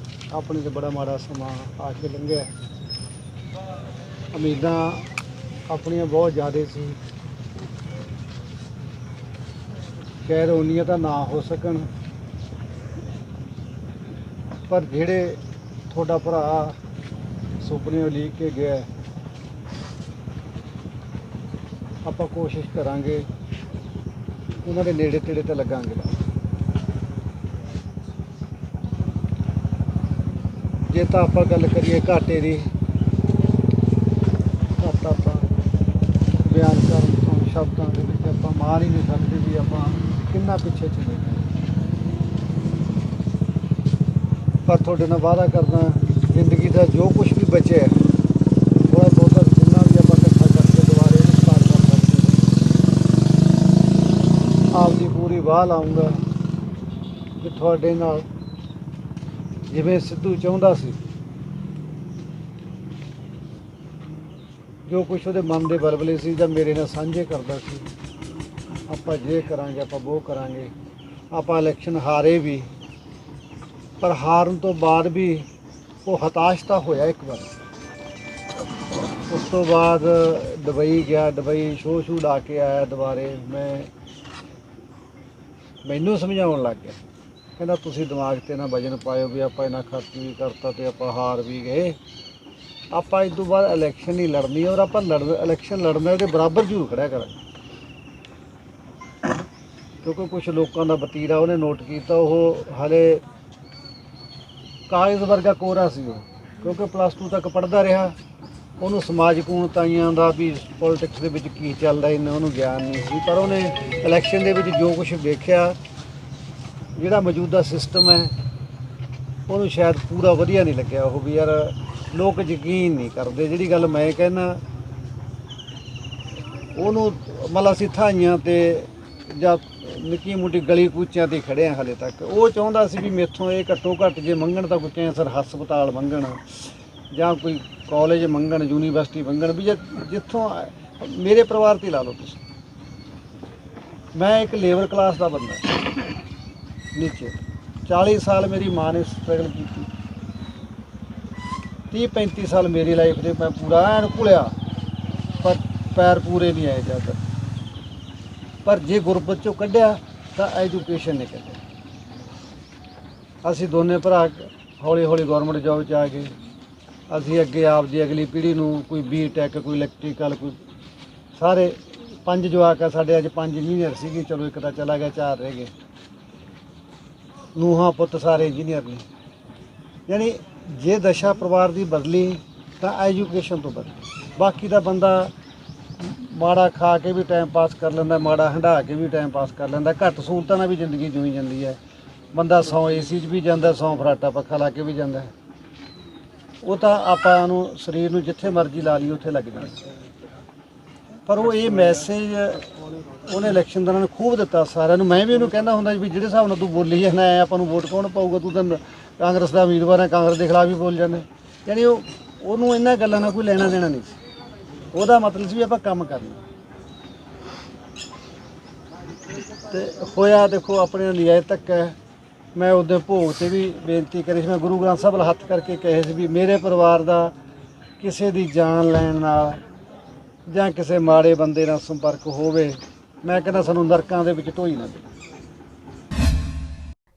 ਆਪਣੇ ਤੇ ਬੜਾ ਮਾੜਾ ਸਮਾਂ ਆ ਕੇ ਲੰਘਿਆ। ਉਮੀਦਾਂ ਆਪਣੀਆਂ ਬਹੁਤ ਜ਼ਿਆਦਾ ਸੀ, ਖੈਰ ਉਨੀਆਂ ਤਾਂ ਨਾ ਹੋ ਸਕਣ, ਪਰ ਜਿਹੜੇ ਤੁਹਾਡਾ ਭਰਾ ਸੁਪਨੇ ਉਲੀਕ ਕੇ ਗਿਆ, ਆਪਾਂ ਕੋਸ਼ਿਸ਼ ਕਰਾਂਗੇ ਉਹਨਾਂ ਦੇ ਨੇੜੇ ਤੇੜੇ ਤੇ ਲੱਗਾਂਗੇ। ਜੇ ਤਾਂ ਆਪਾਂ ਗੱਲ ਕਰੀਏ ਘਾਟੇ ਦੀ, ਘਾਟਾ ਆਪਾਂ ਬਿਆਨ ਕਰਨ ਤੋਂ ਸ਼ਬਦਾਂ ਦੇ ਵਿੱਚ ਆਪਾਂ ਮਾਰ ਹੀ ਨਹੀਂ ਸਕਦੇ ਵੀ ਆਪਾਂ ਕਿੰਨਾ ਪਿੱਛੇ ਚਲੇ ਗਏ। ਪਰ ਤੁਹਾਡੇ ਨਾਲ ਵਾਅਦਾ ਕਰਦਾ, ਜ਼ਿੰਦਗੀ ਦਾ ਜੋ ਕੁਝ ਵੀ ਬਚਿਆ ਥੋੜ੍ਹਾ ਬਹੁਤਾ ਜਿੰਨਾ ਵੀ ਆਪਾਂ ਇਕੱਠਾ ਕਰਕੇ ਦੁਬਾਰੇ ਇਹਨੂੰ ਸਟਾਰਟ ਕਰ ਸਕਦੇ। ਆਪਦੀ ਪੂਰੀ ਵਾਹ ਲਾਊਂਗਾ ਕਿ ਤੁਹਾਡੇ ਨਾਲ ਜਿਵੇਂ ਸਿੱਧੂ ਚਾਹੁੰਦਾ ਸੀ, ਜੋ ਕੁਛ ਉਹਦੇ ਮਨ ਦੇ ਬਲਬਲੇ ਸੀ ਜਾਂ ਮੇਰੇ ਨਾਲ ਸਾਂਝੇ ਕਰਦਾ ਸੀ, ਆਪਾਂ ਜੇ ਕਰਾਂਗੇ, ਆਪਾਂ ਉਹ ਕਰਾਂਗੇ। ਆਪਾਂ ਇਲੈਕਸ਼ਨ ਹਾਰੇ ਵੀ, ਪਰ ਹਾਰਨ ਤੋਂ ਬਾਅਦ ਵੀ ਉਹ ਹਤਾਸ਼ ਤਾਂ ਹੋਇਆ ਇੱਕ ਵਾਰ। ਉਸ ਤੋਂ ਬਾਅਦ ਦੁਬਈ ਗਿਆ, ਦੁਬਈ ਸ਼ੋਅ ਲਾ ਕੇ ਆਇਆ ਦੁਬਾਰੇ। ਮੈਨੂੰ ਸਮਝਾਉਣ ਲੱਗ ਗਿਆ, ਕਹਿੰਦਾ ਤੁਸੀਂ ਦਿਮਾਗ 'ਤੇ ਨਾ ਵਜਨ ਪਾਇਓ ਵੀ ਆਪਾਂ ਇਹਨਾਂ ਖਰਚ ਵੀ ਕਰਤਾ ਤੇ ਆਪਾਂ ਹਾਰ ਵੀ ਗਏ। ਆਪਾਂ ਇਸ ਤੋਂ ਬਾਅਦ ਇਲੈਕਸ਼ਨ ਹੀ ਲੜਨੀ, ਔਰ ਆਪਾਂ ਇਲੈਕਸ਼ਨ ਲੜਨਾ ਦੇ ਬਰਾਬਰ ਜ਼ਰੂਰ ਖੜਿਆ ਕਰਾਂਗੇ। ਕਿਉਂਕਿ ਕੁਝ ਲੋਕਾਂ ਦਾ ਵਤੀਰਾ ਉਹਨੇ ਨੋਟ ਕੀਤਾ, ਉਹ ਹਾਲੇ ਕਾਗਜ਼ ਵਰਗਾ ਕੋਰਾ ਸੀ ਉਹ, ਕਿਉਂਕਿ +2 ਤੱਕ ਪੜ੍ਹਦਾ ਰਿਹਾ। ਉਹਨੂੰ ਸਮਾਜ ਕੂਣਤਾਈਆਂ ਦਾ ਵੀ ਪੋਲੀਟਿਕਸ ਦੇ ਵਿੱਚ ਕੀ ਚੱਲਦਾ ਇੰਨਾ ਉਹਨੂੰ ਗਿਆਨ ਨਹੀਂ ਸੀ, ਪਰ ਉਹਨੇ ਇਲੈਕਸ਼ਨ ਦੇ ਵਿੱਚ ਜੋ ਕੁਝ ਵੇਖਿਆ, ਜਿਹੜਾ ਮੌਜੂਦਾ ਸਿਸਟਮ ਹੈ, ਉਹਨੂੰ ਸ਼ਾਇਦ ਪੂਰਾ ਵਧੀਆ ਨਹੀਂ ਲੱਗਿਆ। ਉਹ ਵੀ ਯਾਰ ਲੋਕ ਯਕੀਨ ਨਹੀਂ ਕਰਦੇ। ਜਿਹੜੀ ਗੱਲ ਮੈਂ ਕਹਿੰਦਾ, ਉਹਨੂੰ ਮਤਲਬ ਅਸੀਂ ਥਾਈਆਂ ਤੇ ਜਾਂ ਨਿੱਕੀ ਮੋਟੀ ਗਲੀ ਕੂਚਿਆਂ 'ਤੇ ਖੜ੍ਹੇ ਹਾਂ ਹਾਲੇ ਤੱਕ। ਉਹ ਚਾਹੁੰਦਾ ਸੀ ਵੀ ਮੇਥੋਂ ਇਹ ਘੱਟੋ ਘੱਟ ਜੇ ਮੰਗਣ ਤਾਂ ਕੋਈ ਕੈਂਸਰ ਹਸਪਤਾਲ ਮੰਗਣ ਜਾਂ ਕੋਈ ਕਾਲਜ ਮੰਗਣ, ਯੂਨੀਵਰਸਿਟੀ ਮੰਗਣ, ਵੀ ਜਿੱਥੋਂ ਮੇਰੇ ਪਰਿਵਾਰ 'ਤੇ ਲਾ ਲਓ ਤੁਸੀਂ। ਮੈਂ ਇੱਕ ਲੇਬਰ ਕਲਾਸ ਦਾ ਬੰਦਾ, ਨੀਚੇ 40 ਸਾਲ ਮੇਰੀ ਮਾਂ ਨੇ ਸਟਰਗਲ ਕੀਤੀ, 30-35 ਸਾਲ ਮੇਰੀ ਲਾਈਫ ਦੇ ਮੈਂ ਪੂਰਾ ਐਨ ਘੁਲਿਆ, ਪਰ ਪੈਰ ਪੂਰੇ ਨਹੀਂ ਆਏ ਜਦ। ਪਰ ਜੇ ਗੁਰਬਤ 'ਚੋਂ ਕੱਢਿਆ ਤਾਂ ਐਜੂਕੇਸ਼ਨ ਨੇ ਕੱਢਿਆ। ਅਸੀਂ ਦੋਨੇ ਭਰਾ ਹੌਲੀ ਹੌਲੀ ਗੌਰਮੈਂਟ ਜੋਬ 'ਚ ਆ ਗਏ। ਅਸੀਂ ਅੱਗੇ ਆਪਦੀ ਅਗਲੀ ਪੀੜ੍ਹੀ ਨੂੰ ਕੋਈ B.Tech, ਕੋਈ ਇਲੈਕਟ੍ਰੀਕਲ, ਕੋਈ ਸਾਰੇ 5 ਜਵਾਕ ਆ ਸਾਡੇ। ਅੱਜ 5 ਇੰਜੀਨੀਅਰ ਸੀਗੇ, ਚਲੋ ਇੱਕ ਤਾਂ ਚਲਾ ਗਿਆ, 4 ਰਹਿ ਗਏ। ਨੂੰਹਾਂ ਪੁੱਤ ਸਾਰੇ ਇੰਜੀਨੀਅਰ ਨੇ। ਯਾਨੀ ਜੇ ਦਸ਼ਾ ਪਰਿਵਾਰ ਦੀ ਬਦਲੀ ਤਾਂ ਐਜੂਕੇਸ਼ਨ ਤੋਂ ਬਦਲੀ। ਬਾਕੀ ਦਾ ਬੰਦਾ ਮਾੜਾ ਖਾ ਕੇ ਵੀ ਟਾਈਮ ਪਾਸ ਕਰ ਲੈਂਦਾ, ਮਾੜਾ ਹੰਢਾ ਕੇ ਵੀ ਟਾਈਮ ਪਾਸ ਕਰ ਲੈਂਦਾ, ਘੱਟ ਸਹੂਲਤਾਂ ਨਾਲ ਵੀ ਜ਼ਿੰਦਗੀ ਜੂਈ ਜਾਂਦੀ ਹੈ। ਬੰਦਾ 100 AC 'ਚ ਵੀ ਜਾਂਦਾ, 100 ਫਰਾਟਾ ਪੱਖਾ ਲਾ ਕੇ ਵੀ ਜਾਂਦਾ। ਉਹ ਤਾਂ ਆਪਾਂ ਨੂੰ ਸਰੀਰ ਨੂੰ ਜਿੱਥੇ ਮਰਜ਼ੀ ਲਾ ਲਈ ਉੱਥੇ ਲੱਗ ਜਾਣਾ। ਪਰ ਉਹ ਇਹ ਮੈਸੇਜ ਉਹਨੇ ਇਲੈਕਸ਼ਨ ਦੌਰਾਨ ਖੂਬ ਦਿੱਤਾ ਸਾਰਿਆਂ ਨੂੰ। ਮੈਂ ਵੀ ਉਹਨੂੰ ਕਹਿੰਦਾ ਹੁੰਦਾ ਵੀ ਜਿਹੜੇ ਹਿਸਾਬ ਨਾਲ ਤੂੰ ਬੋਲੀ ਜਾਂਦਾ ਐ ਆਪਾਂ ਨੂੰ ਵੋਟ ਕੌਣ ਪਾਊਗਾ, ਤੂੰ ਤਾਂ ਕਾਂਗਰਸ ਦਾ ਉਮੀਦਵਾਰ ਹੈ, ਕਾਂਗਰਸ ਦੇ ਖਿਲਾਫ ਹੀ ਬੋਲ ਜਾਂਦੇ। ਯਾਨੀ ਉਹਨੂੰ ਇਹਨਾਂ ਗੱਲਾਂ ਨਾਲ ਕੋਈ ਲੈਣਾ ਦੇਣਾ ਨਹੀਂ ਸੀ। ਉਹਦਾ ਮਤਲਬ ਸੀ ਵੀ ਆਪਾਂ ਕੰਮ ਕਰਨਾ। ਤੇ ਹੋਇਆ ਦੇਖੋ ਆਪਣੇ ਨਜਾਇਜ਼ ਧੱਕਾ। ਮੈਂ ਉਹਦੇ ਭੋਗ ਤੇ ਵੀ ਬੇਨਤੀ ਕਰੀ ਸੀ, ਮੈਂ ਗੁਰੂ ਗ੍ਰੰਥ ਸਾਹਿਬ ਵੱਲ ਹੱਥ ਕਰਕੇ ਕਹੇ ਸੀ ਵੀ ਮੇਰੇ ਪਰਿਵਾਰ ਦਾ ਕਿਸੇ ਦੀ ਜਾਨ ਲੈਣ ਨਾਲ ਜਾਂ ਕਿਸੇ ਮਾੜੇ ਬੰਦੇ ਨਾਲ ਸੰਪਰਕ ਹੋਵੇ, ਮੈਂ ਕਹਿੰਦਾ ਸਾਨੂੰ ਨਰਕਾਂ ਦੇ ਵਿੱਚ ਢੋਈ ਨਾ ਦੇ।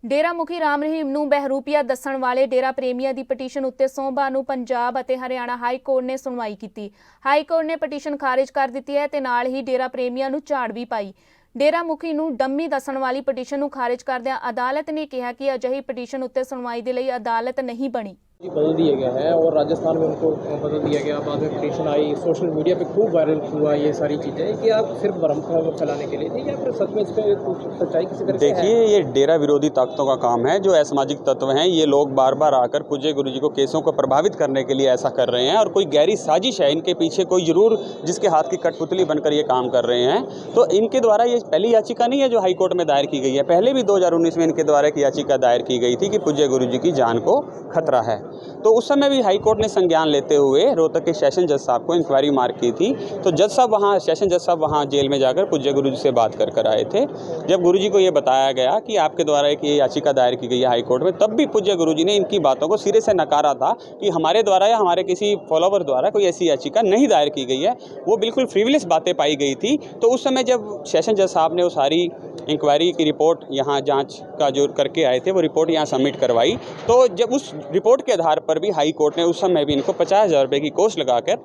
ਡੇਰਾ ਮੁਖੀ ਰਾਮ ਰਹੀਮ ਨੂੰ ਬਹਿਰੂਪੀਆ ਦੱਸਣ ਵਾਲੇ ਡੇਰਾ ਪ੍ਰੇਮੀਆਂ ਦੀ ਪਟੀਸ਼ਨ ਉੱਤੇ ਸੋਮਵਾਰ ਨੂੰ ਪੰਜਾਬ ਅਤੇ ਹਰਿਆਣਾ ਹਾਈ ਕੋਰਟ ਨੇ ਸੁਣਵਾਈ ਕੀਤੀ। ਹਾਈ ਕੋਰਟ ਨੇ ਪਟੀਸ਼ਨ ਖਾਰਿਜ ਕਰ ਦਿੱਤੀ ਹੈ ਤੇ ਨਾਲ ਹੀ ਡੇਰਾ ਪ੍ਰੇਮੀਆਂ ਨੂੰ ਝਾੜ ਵੀ ਪਾਈ। ਡੇਰਾ ਮੁਖੀ ਨੂੰ ਡੰਮੀ ਦੱਸਣ ਵਾਲੀ ਪਟੀਸ਼ਨ ਨੂੰ ਖਾਰਿਜ ਕਰਦਿਆਂ ਅਦਾਲਤ ਨੇ ਕਿਹਾ ਕਿ ਅਜਿਹੀ ਪਟੀਸ਼ਨ ਉੱਤੇ ਸੁਣਵਾਈ ਦੇ ਲਈ ਅਦਾਲਤ नहीं बनी। बदल दिया गया है और राजस्थान में उनको बदल दिया गया। बाद में पिटीशन आई, सोशल मीडिया पे खूब वायरल हुआ ये सारी चीज़ें कि आप सिर्फ भ्रम फैलाने के लिए थी या फिर सच में इस पर सच्चाई किसी तरह से है? देखिए, ये डेरा विरोधी ताकतों का काम है। जो असामाजिक तत्व हैं ये लोग बार बार आकर पूज्य गुरु जी को केसों को प्रभावित करने के लिए ऐसा कर रहे हैं और कोई गहरी साजिश है इनके पीछे, कोई जरूर जिसके हाथ की कठपुतली बनकर ये काम कर रहे हैं। तो इनके द्वारा ये पहली याचिका नहीं है जो हाई कोर्ट में दायर की गई है। पहले भी 2019 में इनके द्वारा एक याचिका दायर की गई थी कि पूज्य गुरु जी की जान को खतरा है। तो उस समय भी हाई कोर्ट ने संज्ञान लेते हुए रोहतक के सेशन जज साहब को इंक्वायरी मार्क की थी। तो जज साहब वहाँ, सेशन जज साहब वहाँ जेल में जाकर पूज्य गुरु जी से बात कर आए थे। जब गुरु जी को ये बताया गया कि आपके द्वारा एक ये याचिका दायर की गई है हाई कोर्ट में, तब भी पूज्य गुरु जी ने इनकी बातों को सिरे से नकारा था कि हमारे द्वारा या हमारे किसी फॉलोवर द्वारा कोई ऐसी याचिका नहीं दायर की गई है। वो बिल्कुल फ्रीविलियस बातें पाई गई थी। तो उस समय जब सेशन जज साहब ने वो सारी इंक्वायरी की रिपोर्ट यहाँ जांच का जो करके आए थे वो रिपोर्ट यहाँ सबमिट करवाई, तो जब उस रिपोर्ट के आधार पर भी हाई कोर्ट ने उस समय भी इनको 50,000 रुपये की कोस्ट लगाकर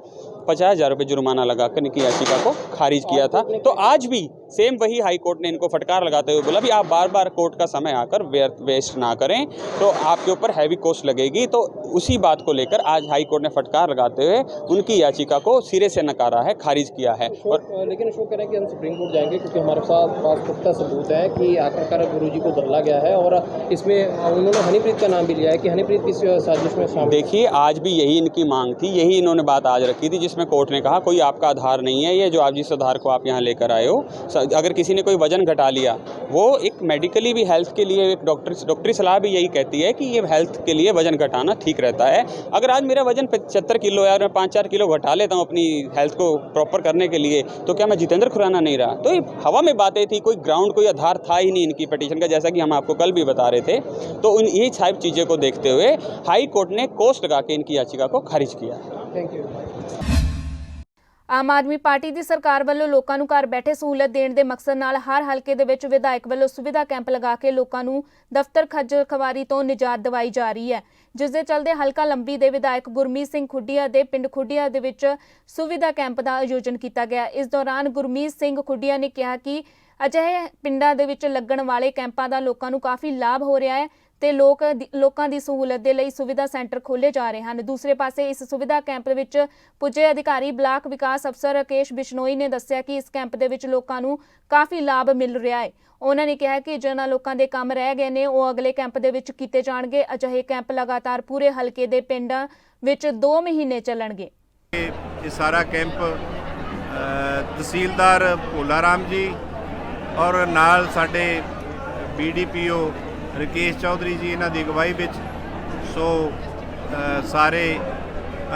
50,000 रुपये जुर्माना लगाकर इनकी याचिका को खारिज किया था। तो आज भी सेम वही हाई कोर्ट ने इनको फटकार लगाते हुए बोला भी आप बार बार कोर्ट का समय आकर वेस्ट ना करें तो आपके ऊपर हैवी कोस्ट लगेगी। तो उसी बात को लेकर आज हाई कोर्ट ने फटकार लगाते हुए उनकी याचिका को सिरे से नकारा है, खारिज किया है। और लेकिन अशोक कह रहे हैं कि हम सुप्रीम कोर्ट जाएंगे क्योंकि हमारे पास पुख्ता सबूत है कि आखिरकार गुरु जी को बदला गया है और इसमें उन्होंने हनीप्रीत का नाम भी लिया है कि हनीप्रीत किस साजिश में शामिल। देखिए, आज भी यही इनकी मांग थी, यही इन्होंने बात आज रखी थी जिसमें कोर्ट ने कहा कोई आपका आधार नहीं है, ये जो आप जिस आधार को आप यहाँ लेकर आए हो, अगर किसी ने कोई वजन घटा लिया, वो एक मेडिकली भी हेल्थ के लिए एक डॉक्टरी सलाह भी यही कहती है कि ये हेल्थ के लिए वजन घटाना ठीक रहता है। अगर आज मेरा वजन 75 किलो है और मैं 5-4 किलो घटा लेता हूँ अपनी हेल्थ को प्रॉपर करने के लिए, तो क्या मैं जितेंद्र खुराना नहीं रहा? तो ये हवा में बातें थी, कोई ग्राउंड, कोई आधार था ही नहीं इनकी पिटीशन का, जैसा कि हम आपको कल भी बता रहे थे। तो ये सारी चीज़ों को देखते हुए हाई कोर्ट ने कोस्ट लगा के इनकी याचिका को खारिज किया। Thank you. Aam Aadmi party ਦੀ ਸਰਕਾਰ ਵੱਲੋਂ ਲੋਕਾਂ ਨੂੰ ਘਰ ਬੈਠੇ ਸਹੂਲਤ ਦੇਣ ਦੇ ਮਕਸਦ ਨਾਲ ਹਰ ਹਲਕੇ ਦੇ ਵਿੱਚ ਵਿਧਾਇਕ ਵੱਲੋਂ ਸੁਵਿਧਾ ਕੈਂਪ ਲਗਾ ਕੇ ਲੋਕਾਂ ਨੂੰ ਦਫ਼ਤਰ ਖੱਜਲ ਖਵਾਰੀ ਤੋਂ ਨਿਜਾਤ ਦਿਵਾਈ ਜਾ ਰਹੀ ਹੈ, ਜਿਸ ਦੇ ਚੱਲਦੇ ਹਲਕਾ ਲੰਬੀ ਦੇ ਵਿਧਾਇਕ ਗੁਰਮੀਤ ਸਿੰਘ ਖੁੱਡੀਆਂ ਦੇ ਪਿੰਡ ਖੁੱਡੀਆਂ ਦੇ ਵਿੱਚ ਸੁਵਿਧਾ ਕੈਂਪ ਦਾ ਆਯੋਜਨ ਕੀਤਾ ਗਿਆ। ਇਸ ਦੌਰਾਨ ਗੁਰਮੀਤ ਸਿੰਘ ਖੁੱਡੀਆਂ ਨੇ ਕਿਹਾ ਕਿ ਅਜਿਹੇ ਪਿੰਡਾਂ ਦੇ ਵਿੱਚ ਲੱਗਣ ਵਾਲੇ ਕੈਂਪਾਂ ਦਾ ਲੋਕਾਂ ਨੂੰ ਕਾਫੀ ਲਾਭ ਹੋ ਰਿਹਾ ਹੈ ਤੇ ਲੋਕਾਂ ਦੀ ਸਹੂਲਤ ਦੇ ਲਈ ਸੁਵਿਧਾ ਸੈਂਟਰ ਖੋਲ੍ਹੇ ਜਾ ਰਹੇ ਹਨ। ਦੂਸਰੇ ਪਾਸੇ ਇਸ ਸੁਵਿਧਾ ਕੈਂਪ ਦੇ ਵਿੱਚ ਪੁੱਜੇ ਅਧਿਕਾਰੀ ਬਲਾਕ ਵਿਕਾਸ ਅਫਸਰ ਰਾਕੇਸ਼ ਬਿਸ਼ਨੋਈ ਨੇ ਦੱਸਿਆ ਕਿ ਇਸ ਕੈਂਪ ਦੇ ਵਿੱਚ ਲੋਕਾਂ ਨੂੰ ਕਾਫੀ ਲਾਭ ਮਿਲ ਰਿਹਾ ਹੈ। ਉਹਨਾਂ ਨੇ ਕਿਹਾ ਕਿ ਜਿਨ੍ਹਾਂ ਲੋਕਾਂ ਦੇ ਕੰਮ ਰਹਿ ਗਏ ਨੇ ਉਹ ਅਗਲੇ ਕੈਂਪ ਦੇ ਵਿੱਚ ਕੀਤੇ ਜਾਣਗੇ। ਅਜਿਹੇ ਕੈਂਪ ਲਗਾਤਾਰ ਪੂਰੇ ਹਲਕੇ ਦੇ ਪਿੰਡਾਂ ਵਿੱਚ 2 ਮਹੀਨੇ ਚੱਲਣਗੇ। ਇਹ ਸਾਰਾ ਕੈਂਪ ਤਹਿਸੀਲਦਾਰ ਭੋਲਾ ਰਾਮ ਜੀ ਔਰ ਨਾਲ ਸਾਡੇ BDPO ਰਕੇਸ਼ ਚੌਧਰੀ ਜੀ ਇਹਨਾਂ ਦੀ ਅਗਵਾਈ ਵਿੱਚ ਸੋ ਸਾਰੇ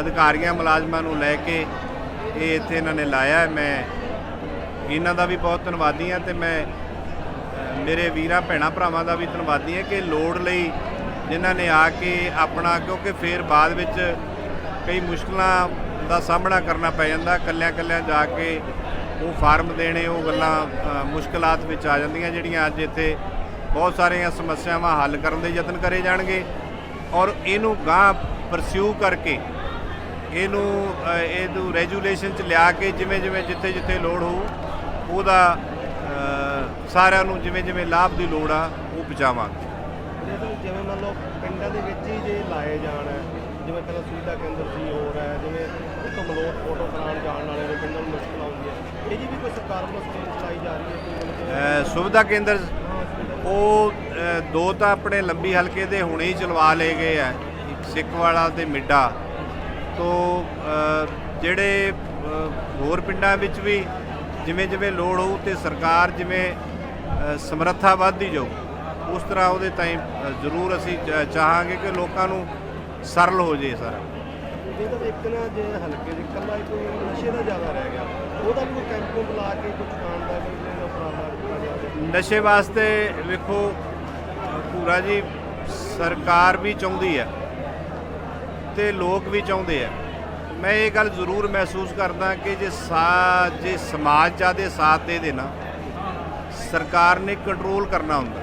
ਅਧਿਕਾਰੀਆਂ ਮੁਲਾਜ਼ਮਾਂ ਨੂੰ ਲੈ ਕੇ ਇਹ ਇੱਥੇ ਇਹਨਾਂ ਨੇ ਲਾਇਆ। ਮੈਂ ਇਹਨਾਂ ਦਾ ਵੀ ਬਹੁਤ ਧੰਨਵਾਦੀ ਹਾਂ ਤੇ ਮੈਂ ਮੇਰੇ ਵੀਰਾਂ ਭੈਣਾਂ ਭਰਾਵਾਂ ਦਾ ਵੀ ਧੰਨਵਾਦੀ ਹਾਂ ਕਿ ਲੋੜ ਲਈ ਜਿਨ੍ਹਾਂ ਨੇ ਆ ਕੇ ਆਪਣਾ, ਕਿਉਂਕਿ ਫਿਰ ਬਾਅਦ ਵਿੱਚ ਕਈ ਮੁਸ਼ਕਲਾਂ ਦਾ ਸਾਹਮਣਾ ਕਰਨਾ ਪੈ ਜਾਂਦਾ, ਇਕੱਲਿਆਂ ਜਾ ਕੇ ਉਹ ਫਾਰਮ ਦੇਣੇ, ਉਹ ਗੱਲਾਂ ਮੁਸ਼ਕਲਾਤ ਵਿੱਚ ਆ ਜਾਂਦੀਆਂ ਜਿਹੜੀਆਂ ਅੱਜ ਇੱਥੇ ਬਹੁਤ ਸਾਰੀਆਂ ਸਮੱਸਿਆਵਾਂ ਹੱਲ ਕਰਨ ਦੇ ਯਤਨ ਕਰੇ ਜਾਣਗੇ ਔਰ ਇਹਨੂੰ ਗਾਂਹ ਪਰਸਿਊ ਕਰਕੇ ਇਹਨੂੰ ਰੈਜੂਲੇਸ਼ਨ 'ਚ ਲਿਆ ਕੇ ਜਿਵੇਂ ਜਿੱਥੇ ਲੋੜ ਹੋਊ ਉਹਦਾ ਸਾਰਿਆਂ ਨੂੰ ਜਿਵੇਂ ਲਾਭ ਦੀ ਲੋੜ ਆ ਉਹ ਪਹੁੰਚਾਵਾਂਗੇ। ਜਿਵੇਂ ਮੰਨ ਲਓ ਪਿੰਡਾਂ ਦੇ ਵਿੱਚ ਹੀ ਜੇ ਲਾਏ ਜਾਣ, ਜਿਵੇਂ ਪਹਿਲਾਂ ਸੁਵਿਧਾ ਕੇਂਦਰ ਸੀ ਹੋਰ ਹੈ, ਜਿਵੇਂ ਉੱਥੋਂ ਮਲੋਟ ਫੋਟੋ ਕਰਾਉਣ ਜਾਣ ਵਾਲੇ ਨੇ ਪਿੰਡਾਂ ਨੂੰ ਮੁਸ਼ਕਲ ਆਉਂਦੀ ਹੈ, ਇਹ ਜੀ ਵੀ ਕੋਈ ਸਰਕਾਰ ਵੱਲੋਂ ਸਕੀਮ ਚਲਾਈ ਜਾ ਰਹੀ ਹੈ? ਸੁਵਿਧਾ ਕੇਂਦਰ ਉਹ 2 ਤਾਂ ਆਪਣੇ ਲੰਬੀ ਹਲਕੇ ਦੇ ਹੁਣੇ ਹੀ ਚਲਵਾ ਲਏ ਗਏ ਆ, ਇੱਕ ਸਿੱਖਵਾਲਾ ਤੇ ਮਿੱਡਾ, ਤੋਂ ਜਿਹੜੇ ਹੋਰ ਪਿੰਡਾਂ ਵਿੱਚ ਵੀ ਜਿਵੇਂ ਜਿਵੇਂ ਲੋੜ ਹੋਊ ਤੇ ਸਰਕਾਰ ਜਿਵੇਂ ਸਮਰੱਥਾ ਵੱਧਦੀ ਜਾਊ ਉਸ ਤਰ੍ਹਾਂ ਉਹਦੇ ਤਾਈਂ ਜ਼ਰੂਰ ਅਸੀਂ ਚਾਹਾਂਗੇ ਕਿ ਲੋਕਾਂ ਨੂੰ ਸਰਲ ਹੋ ਜੇ ਸਾਰਾ। ਜਿਹਦਾ ਇੱਕ ਨਾ ਜੇ ਹਲਕੇ ਦੇ ਇਕੱਲਾ ਕੋਈ ਨਸ਼ੇ ਦਾ ਜ਼ਿਆਦਾ ਰਹਿ ਗਿਆ ਉਹਦਾ ਵੀ ਕੋਈ ਕੈਂਪ ਕੁੰਪ ਲਾ ਕੇ ਕੁਝ ਖਾਣ ਦਾ ਕੋਈ ਉਪਰਾਲਾ ਕੀਤਾ ਜਾਵੇ। ਨਸ਼ੇ ਵਾਸਤੇ ਵੇਖੋ ਪੂਰਾ ਜੀ ਸਰਕਾਰ ਵੀ ਚਾਹੁੰਦੀ ਹੈ ਤੇ ਲੋਕ ਵੀ ਚਾਹੁੰਦੇ ਆ। ਮੈਂ ਇਹ ਗੱਲ ਜ਼ਰੂਰ ਮਹਿਸੂਸ ਕਰਦਾ ਕਿ ਜੇ ਸਮਾਜ ਜ਼ਿਆਦਾ ਸਾਥ ਦੇ ਦੇਣਾ ਸਰਕਾਰ ਨੇ ਕੰਟਰੋਲ ਕਰਨਾ ਹੁੰਦਾ,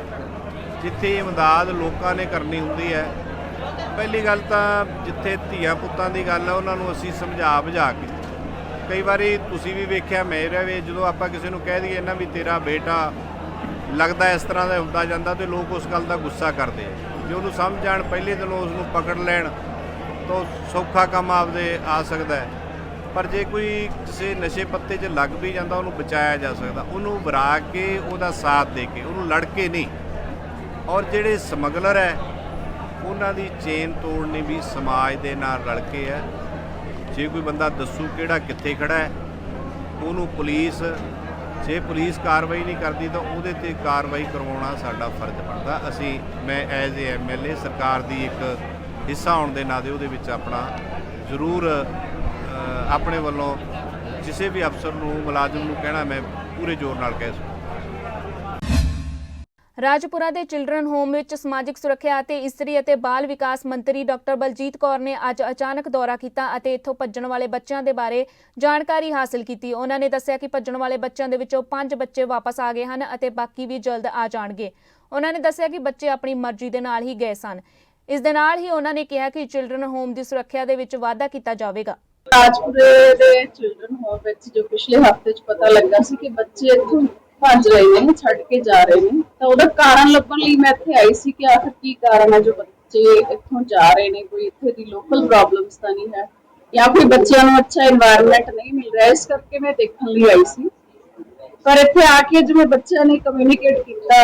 ਜਿੱਥੇ ਇਮਦਾਦ ਲੋਕਾਂ ਨੇ ਕਰਨੀ ਹੁੰਦੀ ਹੈ। ਪਹਿਲੀ ਗੱਲ ਤਾਂ ਜਿੱਥੇ ਧੀਆਂ ਪੁੱਤਾਂ ਦੀ ਗੱਲ ਹੈ ਉਹਨਾਂ ਨੂੰ ਅਸੀਂ ਸਮਝਾ ਬੁਝਾ ਕੇ, ਕਈ ਵਾਰੀ ਤੁਸੀਂ ਵੀ ਵੇਖਿਆ ਮੇਰਾ ਵੀ, ਜਦੋਂ ਆਪਾਂ ਕਿਸੇ ਨੂੰ ਕਹਿ ਦਈਏ ਨਾ ਵੀ ਤੇਰਾ ਬੇਟਾ ਲੱਗਦਾ ਇਸ ਤਰ੍ਹਾਂ ਦਾ ਹੁੰਦਾ ਜਾਂਦਾ ਤੇ ਲੋਕ ਉਸ ਗੱਲ ਦਾ ਗੁੱਸਾ ਕਰਦੇ ਆ। ਜੇ ਉਹਨੂੰ ਸਮਝ ਆਣ ਪਹਿਲੇ ਦਿਨੋਂ ਉਸ ਨੂੰ ਪਕੜ ਲੈਣ ਤਾਂ ਸੌਖਾ ਕੰਮ ਆਪਦੇ ਆ ਸਕਦਾ ਹੈ। ਪਰ ਜੇ ਕੋਈ ਕਿਸੇ ਨਸ਼ੇ ਪੱਤੇ 'ਚ ਲੱਗ ਵੀ ਜਾਂਦਾ ਉਹਨੂੰ ਬਚਾਇਆ ਜਾ ਸਕਦਾ, ਉਹਨੂੰ ਵਰਾ ਕੇ ਉਹਦਾ ਸਾਥ ਦੇ ਕੇ, ਉਹਨੂੰ ਲੜ ਕੇ ਨਹੀਂ। ਔਰ ਜਿਹੜੇ ਸਮਗਲਰ ਹੈ ਉਹਨਾਂ ਦੀ ਚੇਨ ਤੋੜਨੀ ਵੀ ਸਮਾਜ ਦੇ ਨਾਲ ਰਲ ਕੇ ਹੈ। ਜੇ ਕੋਈ ਬੰਦਾ ਦੱਸੂ ਕਿਹੜਾ ਕਿੱਥੇ ਖੜਾ ਹੈ ਉਹਨੂੰ ਪੁਲਿਸ, ਜੇ ਪੁਲਿਸ ਕਾਰਵਾਈ ਨਹੀਂ ਕਰਦੀ ਤਾਂ ਉਹਦੇ ਤੇ ਕਾਰਵਾਈ ਕਰਵਾਉਣਾ ਸਾਡਾ ਫਰਜ਼ ਬਣਦਾ। ਮੈਂ ਐਜ਼ ਏ MLA ਸਰਕਾਰ ਦੀ ਇੱਕ ਹਿੱਸਾ ਹੋਣ ਦੇ ਨਾਤੇ ਉਹਦੇ ਵਿੱਚ ਆਪਣਾ ਜ਼ਰੂਰ ਆਪਣੇ ਵੱਲੋਂ ਕਿਸੇ ਵੀ ਅਫਸਰ ਨੂੰ ਮੁਲਾਜ਼ਮ ਨੂੰ ਕਹਿਣਾ ਮੈਂ ਪੂਰੇ ਜ਼ੋਰ ਨਾਲ ਕਹਿ ਸਕਦਾ। ਰਾਜਪੁਰਾ ਦੇ ਚਿਲਡਰਨ ਹੋਮ ਵਿੱਚ ਸਮਾਜਿਕ ਸੁਰੱਖਿਆ ਅਤੇ ਇਸਤਰੀ ਅਤੇ ਬਾਲ ਵਿਕਾਸ ਮੰਤਰੀ ਡਾਕਟਰ ਬਲਜੀਤ ਕੌਰ ਨੇ ਅੱਜ ਅਚਾਨਕ ਦੌਰਾ ਕੀਤਾ ਅਤੇ ਇੱਥੋਂ ਭੱਜਣ ਵਾਲੇ ਬੱਚਿਆਂ ਦੇ ਬਾਰੇ ਜਾਣਕਾਰੀ ਹਾਸਲ ਕੀਤੀ। ਉਹਨਾਂ ਨੇ ਦੱਸਿਆ ਕਿ ਭੱਜਣ ਵਾਲੇ ਬੱਚਿਆਂ ਦੇ ਵਿੱਚੋਂ 5 ਬੱਚੇ ਵਾਪਸ ਆ ਗਏ ਹਨ ਅਤੇ ਬਾਕੀ ਵੀ ਜਲਦ ਆ ਜਾਣਗੇ। ਉਹਨਾਂ ਨੇ ਦੱਸਿਆ ਕਿ ਬੱਚੇ ਆਪਣੀ ਮਰਜ਼ੀ ਦੇ ਨਾਲ ਹੀ ਗਏ ਸਨ। ਇਸ ਦੇ ਨਾਲ ਹੀ ਉਹਨਾਂ ਨੇ ਕਿਹਾ ਕਿ ਚਿਲਡਰਨ ਹੋਮ ਦੀ ਸੁਰੱਖਿਆ ਦੇ ਵਿੱਚ ਵਾਧਾ ਕੀਤਾ ਜਾਵੇਗਾ। ਰਾਜਪੁਰੇ ਦੇ ਚਿਲਡਰਨ ਹੋਮ ਵਿੱਚ ਜੋ ਪਿਛਲੇ ਹਫ਼ਤੇ 'ਚ ਪਤਾ ਲੱਗਾ ਸੀ ਕਿ ਬੱਚੇ ਇੱਥੋਂ ਭੱਜ ਰਹੇ ਨੇ, ਛੱਡ ਕੇ ਜਾ ਰਹੇ ਨੇ, ਤਾਂ ਉਹਦਾ ਕਾਰਨ ਲੱਭਣ ਲਈ ਮੈਂ ਇੱਥੇ ਆਈ ਸੀ ਕਿ ਆਖਰ ਕੀ ਕਾਰਨ ਹੈ ਜੋ ਬੱਚੇ ਇੱਥੋਂ ਜਾ ਰਹੇ ਨੇ। ਕੋਈ ਇੱਥੇ ਦੀ ਲੋਕਲ ਪ੍ਰੋਬਲਮਸ ਤਾਂ ਨਹੀਂ ਹੈ ਜਾਂ ਕੋਈ ਬੱਚਿਆਂ ਨੂੰ ਅੱਛਾ এনवायरमेंट ਨਹੀਂ ਮਿਲ ਰਿਹਾ, ਇਸ ਕਰਕੇ ਮੈਂ ਦੇਖਣ ਲਈ ਆਈ ਸੀ। ਪਰ ਇੱਥੇ ਆ ਕੇ ਜਿਵੇਂ ਬੱਚਿਆਂ ਨੇ ਕਮਿਊਨੀਕੇਟ ਕੀਤਾ,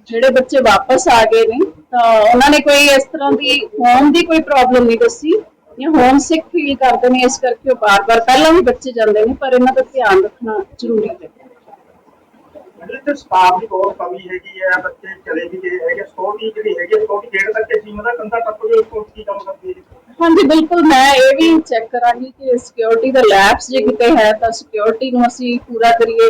ਜਿਹੜੇ ਬੱਚੇ ਵਾਪਸ ਆ ਗਏ ਨੇ ਤਾਂ ਉਹਨਾਂ ਨੇ ਕੋਈ ਇਸ ਤਰ੍ਹਾਂ ਦੀ ਹੋਮ ਦੀ ਕੋਈ ਪ੍ਰੋਬਲਮ ਨਹੀਂ ਦੱਸੀ ਜਾਂ ਹੋਮ ਸਿਕ ਫੀਲ ਕਰਦੇ ਨੇ, ਇਸ ਕਰਕੇ ਉਹ ਬਾਰ-ਬਾਰ ਪਹਿਲਾਂ ਵੀ ਬੱਚੇ ਜਾਂਦੇ ਨੇ, ਪਰ ਇਹਨਾਂ ਦਾ ਧਿਆਨ ਰੱਖਣਾ ਜ਼ਰੂਰੀ ਹੈ। ਸਟਾਫ ਦੀ ਬਹੁਤ ਕਮੀ ਹੈਗੀ ਹੈ, ਬੱਚੇ ਚਲੇ ਵੀ ਗਏ ਹੈਗੇ, ਸਿਕਿਉਰਿਟੀ ਜਿਹੜੀ ਹੈਗੀ ਸਿਕਿਉਰਿਟੀ ਗੇਟ ਤੱਕ ਸੀਮਤ ਹੈ, ਕੰਧਾ ਟੱਪ ਕੇ ਉਸ ਕੀ ਕੰਮ ਕਰਦੀ ਹੈ? ਹਾਂਜੀ ਬਿਲਕੁਲ, ਮੈਂ ਇਹ ਵੀ ਚੈੱਕ ਕਰਾਂਗੀ ਕਿ ਸਿਕਿਉਰਿਟੀ ਦਾ ਲੈਪਸ ਜੇ ਕਿਤੇ ਹੈ ਤਾਂ ਸਿਕਿਉਰਿਟੀ ਨੂੰ ਅਸੀਂ ਪੂਰਾ ਕਰੀਏ।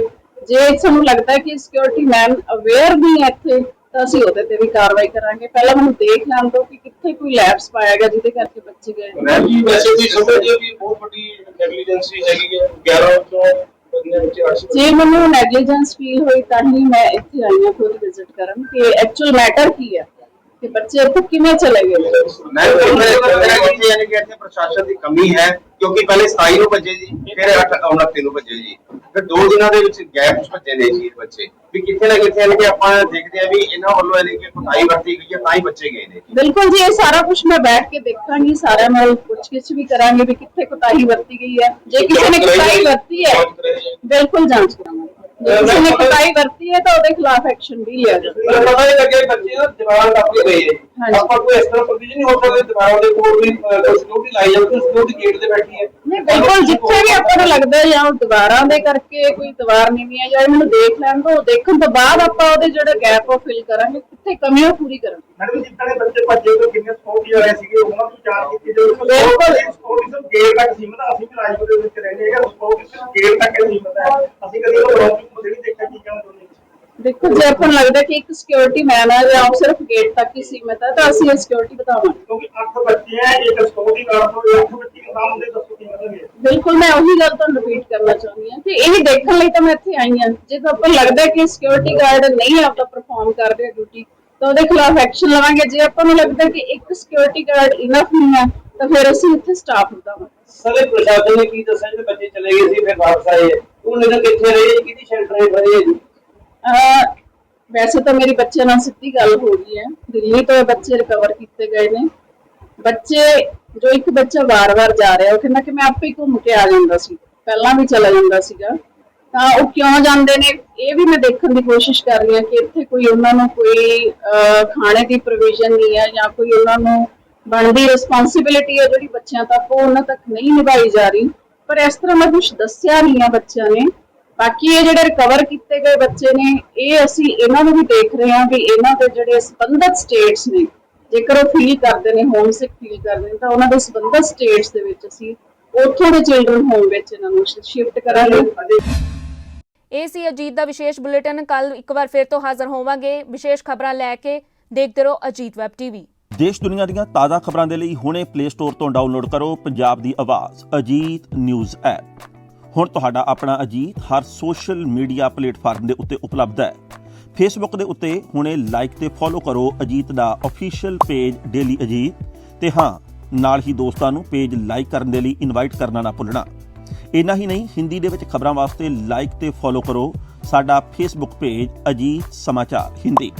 ਜੇ ਸਾਨੂੰ ਲੱਗਦਾ ਹੈ ਕਿ ਸਿਕਿਉਰਿਟੀ ਮੈਨ ਅਵੇਅਰ ਨਹੀਂ ਹੈ ਇੱਥੇ ਤਾਂ ਅਸੀਂ ਉਹਦੇ ਤੇ ਵੀ ਕਾਰਵਾਈ ਕਰਾਂਗੇ। ਪਹਿਲਾਂ ਮੈਨੂੰ ਦੇਖ ਲੈਣ ਦਿਓ ਕਿ ਕਿੱਥੇ ਕੋਈ ਲੈਪਸ ਪਾਇਆ ਗਿਆ ਜਿਹਦੇ ਕਰਕੇ ਬੱਚੇ ਗਏ। ਮੈਮ ਜੀ ਵੈਸੇ ਵੀ ਸਮਝਦੇ ਵੀ ਬਹੁਤ ਵੱਡੀ ਨੈਗਲੀਜੈਂਸੀ ਹੈਗੀ ਹੈ 11 ਤੋਂ ਜੇ ਮੈਨੂੰ ਨੈਗਲੀਜੈਂਸ ਫੀਲ ਹੋਈ ਤਾਂ ਹੀ ਮੈਂ ਇੱਥੇ ਆਈ ਹਾਂ ਖੁਦ ਵਿਜ਼ਿਟ ਕਰਨ ਕਿ ਐਕਚੁਅਲ ਮੈਟਰ ਕੀ ਹੈ ਕਿ ਬੱਚੇ ਇੱਥੇ ਕਿਵੇਂ ਚਲੇ ਗਏ। यानी कि ਇੱਥੇ ਪ੍ਰਸ਼ਾਸਨ ਦੀ ਕਮੀ ਹੈ ਕਿਉਂਕਿ ਪਹਿਲੇ 27 ਨੂੰ ਭੱਜੇ ਜੀ, ਫਿਰ 29 ਨੂੰ ਭੱਜੇ ਜੀ, ਫਿਰ 2 ਦਿਨਾਂ ਦੇ ਵਿੱਚ ਗੈਪ ਚ ਭੱਜੇ ਨੇ ਜੀ ਬੱਚੇ ਵੀ ਕਿੱਥੇ ਨਾ ਕਿੱਥੇ। ਯਾਨੀ ਕਿ ਆਪਾਂ ਦੇਖਦੇ ਆ ਵੀ ਇਹਨਾਂ ਵੱਲੋਂ ਯਾਨੀ ਕਿ ਕੁਟਾਈ ਵਰਤੀ ਗਈ ਹੈ ਤਾਂ ਹੀ ਬੱਚੇ ਗਏ ਨੇ। ਬਿਲਕੁਲ ਜੀ, ਇਹ ਸਾਰਾ ਕੁਝ ਮੈਂ ਬੈਠ ਕੇ ਦੇਖਾਂਗੀ, ਸਾਰਿਆਂ ਨਾਲ ਪੁੱਛਗਿੱਛ ਵੀ ਕਰਾਂਗੇ ਵੀ ਕਿੱਥੇ ਕੁਟਾਈ ਵਰਤੀ ਗਈ ਹੈ। ਜੇ ਕਿਸੇ ਨੇ ਕੁਟਾਈ ਵਰਤੀ ਹੈ ਬਿਲਕੁਲ ਜਾਂਚ ਕਰਾਂਗੇ, ਜੇ ਕਿਸੇ ਨੇ ਕੁਟਾਈ ਵਰਤੀ ਹੈ ਤਾਂ ਉਹਦੇ ਖਿਲਾਫ ਐਕਸ਼ਨ ਵੀ ਲਿਆ ਜਾਵੇਗਾ। ਪਤਾ ਨਹੀਂ ਲੱਗਿਆ ਬੱਚੇ ਨਾ ਦੀਵਾਰ ਟੱਪ ਕੇ ਗਏ ਹੈ, ਆਪਾਂ ਕੋਈ ਇਸ ਤਰ੍ਹਾਂ ਪ੍ਰੋਵੀਜ਼ਨ ਨਹੀਂ ਹੋ ਸਕਦਾ ਦੀਵਾਰਾਂ ਦੇ ਕੋਲ ਵੀ ਸਿਕਿਉਰਿਟੀ ਲਾਈ ਜਾਵੇ, ਸਿਕਿਉਰਿਟੀ ਗੇਟ ਤੇ ਬੈਠੀ ਹੈ। ਨਹੀਂ ਬਿਲਕੁਲ, ਜਿੱਥੇ ਵੀ ਆਪਾਂ ਨੂੰ ਲੱਗਦਾ ਜਾਂ ਦੀਵਾਰਾਂ ਦੇ ਕਰਕੇ ਕੋਈ ਦੀਵਾਰ ਨੀਵੀਂ ਹੈ ਜਾਂ ਮੈਨੂੰ ਦੇਖ ਲੈਣ ਤੋਂ, ਦੇਖਣ ਤੋਂ ਬਾਅਦ ਆਪਾਂ ਉਹਦੇ ਜਿਹੜੇ ਗੈਪ ਉਹ ਫਿਲ ਕਰਾਂਗੇ, ਕਿੱਥੇ ਕਮੀ ਉਹ ਪੂਰੀ ਕਰਾਂਗੇ। ਮੈਡਮ ਜਿੱਥੇ ਬੱਚੇ ਭੱਜੇ ਤੋਂ ਕਿੰਨੇ ਸਿਕਿਉਰਿਟੀ ਵਾਲੇ ਸੀਗੇ ਉਹਨਾਂ ਨੂੰ ਚਾਰ ਕੀਤੀ ਜਾਵੇ। ਬਿਲਕੁਲ ਸਿਕਿਉਰਿਟੀ ਸਿਰਫ ਗੇਟ ਤੱਕ ਸੀਮਤ ਹੈ, ਅਸੀਂ ਵੀ ਰਾਜਪੁਰ ਦੇ ਵਿੱਚ ਰਹਿੰਦੇ ਹੈਗੇ, ਸਿਕਿਉਰਿਟੀ ਸਿਰਫ ਗੇਟ ਤੱਕ ਸੀਮਤ ਹੈ। ਅਸੀਂ ਕਦੀ ਉਹ ਰੌਂਗ ਨੂੰ ਨਹੀਂ ਦੇਖਿਆ ਕੀ ਕਹਿਣਾ ਚਾਹੁੰਦੇ। ਦੇਖੋ ਜੇ ਆਪਾਂ ਨੂੰ ਲੱਗਦਾ ਕਿ ਇੱਕ ਸਿਕਿਉਰਿਟੀ ਮੈਨ ਹੈ ਜਾਂ ਉਹ ਸਿਰਫ ਗੇਟ ਤੱਕ ਹੀ ਸੀਮਤ ਹੈ ਤਾਂ ਅਸੀਂ ਇਹ ਸਿਕਿਉਰਿਟੀ ਵਧਾਵਾਂਗੇ। ਕਿਉਂਕਿ 8 ਬੱਚੇ ਹੈ, ਇੱਕ ਸਿਕਿਉਰਿਟੀ ਗਾਰਡ ਤੋਂ 8 ਬੱਚੇ ਦੇ ਸਾਹਮਣੇ ਦੱਸੋ ਕੀ ਕਰਨਗੇ। ਬਿਲਕੁਲ, ਮੈਂ ਉਹੀ ਗੱਲ ਤੁਹਾਨੂੰ ਰਿਪੀਟ ਕਰਨਾ ਚਾਹੁੰਦੀ ਹਾਂ ਕਿ ਇਹ ਦੇਖਣ ਲਈ ਤਾਂ ਮੈਂ ਇੱਥੇ ਆਈ ਹਾਂ। ਜੇ ਤਾਂ ਆਪਾਂ ਲੱਗਦਾ ਕਿ ਸਿਕਿਉਰਿਟੀ ਗਾਰਡ ਨਹੀਂ ਆਪਦਾ ਪਰਫਾਰਮ ਕਰ ਰਿਹਾ ਡਿਊਟੀ ਤਾਂ ਉਹਦੇ ਖਿਲਾਫ ਐਕਸ਼ਨ ਲਵਾਂਗੇ। ਜੇ ਆਪਾਂ ਨੂੰ ਲੱਗਦਾ ਕਿ ਇੱਕ ਸਿਕਿਉਰਿਟੀ ਗਾਰਡ ਇਨਫ ਨਹੀਂ ਹੈ ਤਾਂ ਫਿਰ ਅਸੀਂ ਇੱਥੇ ਸਟਾਫ ਵਧਾਵਾਂਗੇ। ਸਾਰੇ ਪ੍ਰਸ਼ਾਸਨ ਨੇ ਕੀ ਦੱਸਿਆ ਕਿ ਬੱਚੇ ਚਲੇ ਗਏ ਸੀ ਫਿਰ ਵਾਪਸ ਆਏ, ਉਹਨੇ ਤਾਂ ਕਿੱਥੇ ਰਹੇ, ਕਿਹਦੀ ਸ਼ੈਲਟਰ ਬਣੇ ਜੀ? ਵੈਸੇ ਤਾਂ ਮੇਰੀ ਬੱਚਿਆਂ ਨਾਲ ਸਿੱਧੀ ਗੱਲ ਹੋ ਗਈ ਹੈ, ਦਿੱਲੀ ਤੋਂ ਬੱਚੇ ਰਿਕਵਰ ਕੀਤੇ ਗਏ ਨੇ। ਬੱਚੇ ਜੋ ਇੱਕ ਬੱਚਾ ਵਾਰ-ਵਾਰ ਜਾ ਰਿਹਾ ਉਹ ਕਹਿੰਦਾ ਕਿ ਮੈਂ ਆਪੇ ਹੀ ਘੁੰਮ ਕੇ ਆ ਜਾਂਦਾ ਸੀ, ਪਹਿਲਾਂ ਵੀ ਚਲਾ ਜਾਂਦਾ ਸੀਗਾ, ਤਾਂ ਉਹ ਕਿਉਂ ਜਾਂਦੇ ਨੇ ਇਹ ਵੀ ਮੈਂ ਦੇਖਣ ਦੀ ਕੋਸ਼ਿਸ਼ ਕਰ ਰਹੀ ਹਾਂ ਕਿ ਇੱਥੇ ਕੋਈ ਉਹਨਾਂ ਨੂੰ ਕੋਈ ਖਾਣੇ ਦੀ ਪ੍ਰੋਵੀਜ਼ਨ ਨਹੀਂ ਹੈ ਜਾਂ ਕੋਈ ਉਹਨਾਂ ਨੂੰ ਬਣਦੀ ਰਿਸਪੌਂਸਿਬਿਲਿਟੀ ਹੈ ਜਿਹੜੀ ਬੱਚਿਆਂ ਤੱਕ ਉਹ ਉਹਨਾਂ ਤੱਕ ਨਹੀਂ ਨਿਭਾਈ ਜਾ ਰਹੀ। ਪਰ ਇਸ ਤਰ੍ਹਾਂ ਦਾ ਕੁਝ ਦੱਸਿਆ ਨਹੀਂ ਆ ਬੱਚਿਆਂ ਨੇ। ਬਾਕੀ ਇਹ ਜਿਹੜੇ ਰਿਕਵਰ ਕੀਤੇ ਗਏ ਬੱਚੇ ਨੇ, ਇਹ ਅਸੀਂ ਇਹਨਾਂ ਨੂੰ ਵੀ ਦੇਖ ਰਹੇ ਹਾਂ ਵੀ ਇਹਨਾਂ ਦੇ ਜਿਹੜੇ ਸੰਬੰਧਿਤ ਸਟੇਟਸ ਨੇ, ਜੇਕਰ ਉਹ ਫੀਲ ਕਰਦੇ ਨੇ, ਹੋਮਸਿਕ ਫੀਲ ਕਰਦੇ ਨੇ, ਤਾਂ ਉਹਨਾਂ ਦੇ ਸੰਬੰਧਿਤ ਸਟੇਟਸ ਦੇ ਵਿੱਚ ਅਸੀਂ ਉੱਥੋਂ ਦੇ ਚਿਲਡਰਨ ਹੋਮ ਵਿੱਚ ਇਹਨਾਂ ਨੂੰ ਸ਼ਿਫਟ ਕਰਾਂਗੇ। ਇਹ ਸੀ ਅਜੀਤ ਦਾ ਵਿਸ਼ੇਸ਼ ਬੁਲੇਟਿਨ। ਕੱਲ ਇੱਕ ਵਾਰ ਫਿਰ ਤੋਂ ਹਾਜ਼ਰ ਹੋਵਾਂਗੇ ਵਿਸ਼ੇਸ਼ ਖਬਰਾਂ ਲੈ ਕੇ। ਦੇਖਦੇ ਰਹੋ ਅਜੀਤ ਵੈਬ ਟੀਵੀ। ਦੇਸ਼ ਦੁਨੀਆ ਦੀਆਂ ਤਾਜ਼ਾ ਖਬਰਾਂ ਦੇ ਲਈ ਹੁਣੇ ਪਲੇ ਸਟੋਰ ਤੋਂ ਡਾਊਨਲੋਡ ਕਰੋ ਪੰਜਾਬ ਦੀ ਆਵਾਜ਼ ਅਜੀਤ ਨਿਊਜ਼ ਐਪ। ਹੁਣ ਤੁਹਾਡਾ ਆਪਣਾ ਅਜੀਤ ਹਰ ਸੋਸ਼ਲ ਮੀਡੀਆ ਪਲੇਟਫਾਰਮ ਦੇ ਉੱਤੇ ਉਪਲਬਧ ਹੈ। ਫੇਸਬੁੱਕ ਦੇ ਉੱਤੇ ਹੁਣੇ ਲਾਈਕ ਤੇ ਫੋਲੋ ਕਰੋ ਅਜੀਤ ਦਾ ਅਫੀਸ਼ੀਅਲ ਪੇਜ ਡੇਲੀ ਅਜੀਤ, ਤੇ ਹਾਂ ਨਾਲ ਹੀ ਦੋਸਤਾਂ ਨੂੰ ਪੇਜ ਲਾਈਕ ਕਰਨ ਦੇ ਲਈ ਇਨਵਾਈਟ ਕਰਨਾ ਨਾ ਭੁੱਲਣਾ। ਇੰਨਾ ਹੀ ਨਹੀਂ, ਹਿੰਦੀ ਦੇ ਵਿੱਚ ਖਬਰਾਂ ਵਾਸਤੇ ਲਾਈਕ ਤੇ ਫੋਲੋ ਕਰੋ ਸਾਡਾ ਫੇਸਬੁੱਕ ਪੇਜ ਅਜੀਤ ਸਮਾਚਾਰ ਹਿੰਦੀ।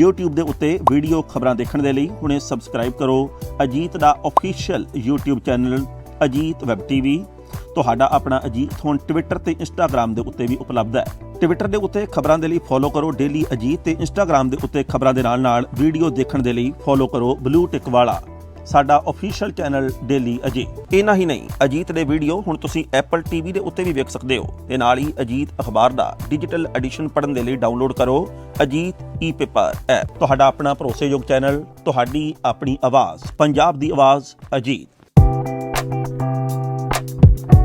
YouTube ਦੇ ਉੱਤੇ ਵੀਡੀਓ ਖਬਰਾਂ ਦੇਖਣ ਦੇ ਲਈ ਹੁਣੇ ਸਬਸਕ੍ਰਾਈਬ ਕਰੋ ਅਜੀਤ ਦਾ official YouTube channel Ajit web TV. ਤੁਹਾਡਾ ਆਪਣਾ ਅਜੀਤ ਹੁਣ ਟਵਿੱਟਰ ਤੇ ਇੰਸਟਾਗ੍ਰਾਮ ਦੇ ਉੱਤੇ ਵੀ ਉਪਲਬਧ ਹੈ। ਟਵਿੱਟਰ ਦੇ ਉੱਤੇ ਖਬਰਾਂ ਦੇ ਲਈ ਫੋਲੋ ਕਰੋ ਡੇਲੀ ਅਜੀਤ, ਤੇ ਇੰਸਟਾਗ੍ਰਾਮ ਦੇ ਉੱਤੇ ਖਬਰਾਂ ਦੇ ਨਾਲ ਵੀਡੀਓ ਦੇਖਣ ਦੇ ਲਈ ਫੋਲੋ ਕਰੋ ਬਲੂ ਟਿਕ ਵਾਲਾ ਸਾਡਾ ਅਫੀਸ਼ੀਅਲ ਚੈਨਲ ਡੇਲੀ ਅਜੀਤ। ਇੰਨਾ ਹੀ ਨਹੀਂ, ਅਜੀਤ ਦੇ ਵੀਡੀਓ ਹੁਣ ਤੁਸੀਂ ਐਪਲ TV ਦੇ ਉੱਤੇ ਵੀ ਵੇਖ ਸਕਦੇ ਹੋ, ਤੇ ਨਾਲ ਹੀ ਅਜੀਤ ਅਖਬਾਰ ਦਾ ਡਿਜੀਟਲ ਐਡੀਸ਼ਨ ਪੜ੍ਹਨ ਦੇ ਲਈ ਡਾਊਨਲੋਡ ਕਰੋ ਅਜੀਤ ਈ-ਪੇਪਰ ਐਪ। ਤੁਹਾਡਾ ਆਪਣਾ ਭਰੋਸੇਯੋਗ ਚੈਨਲ, ਤੁਹਾਡੀ ਆਪਣੀ ਆਵਾਜ਼, ਪੰਜਾਬ ਦੀ ਆਵਾਜ਼ ਅਜੀਤ।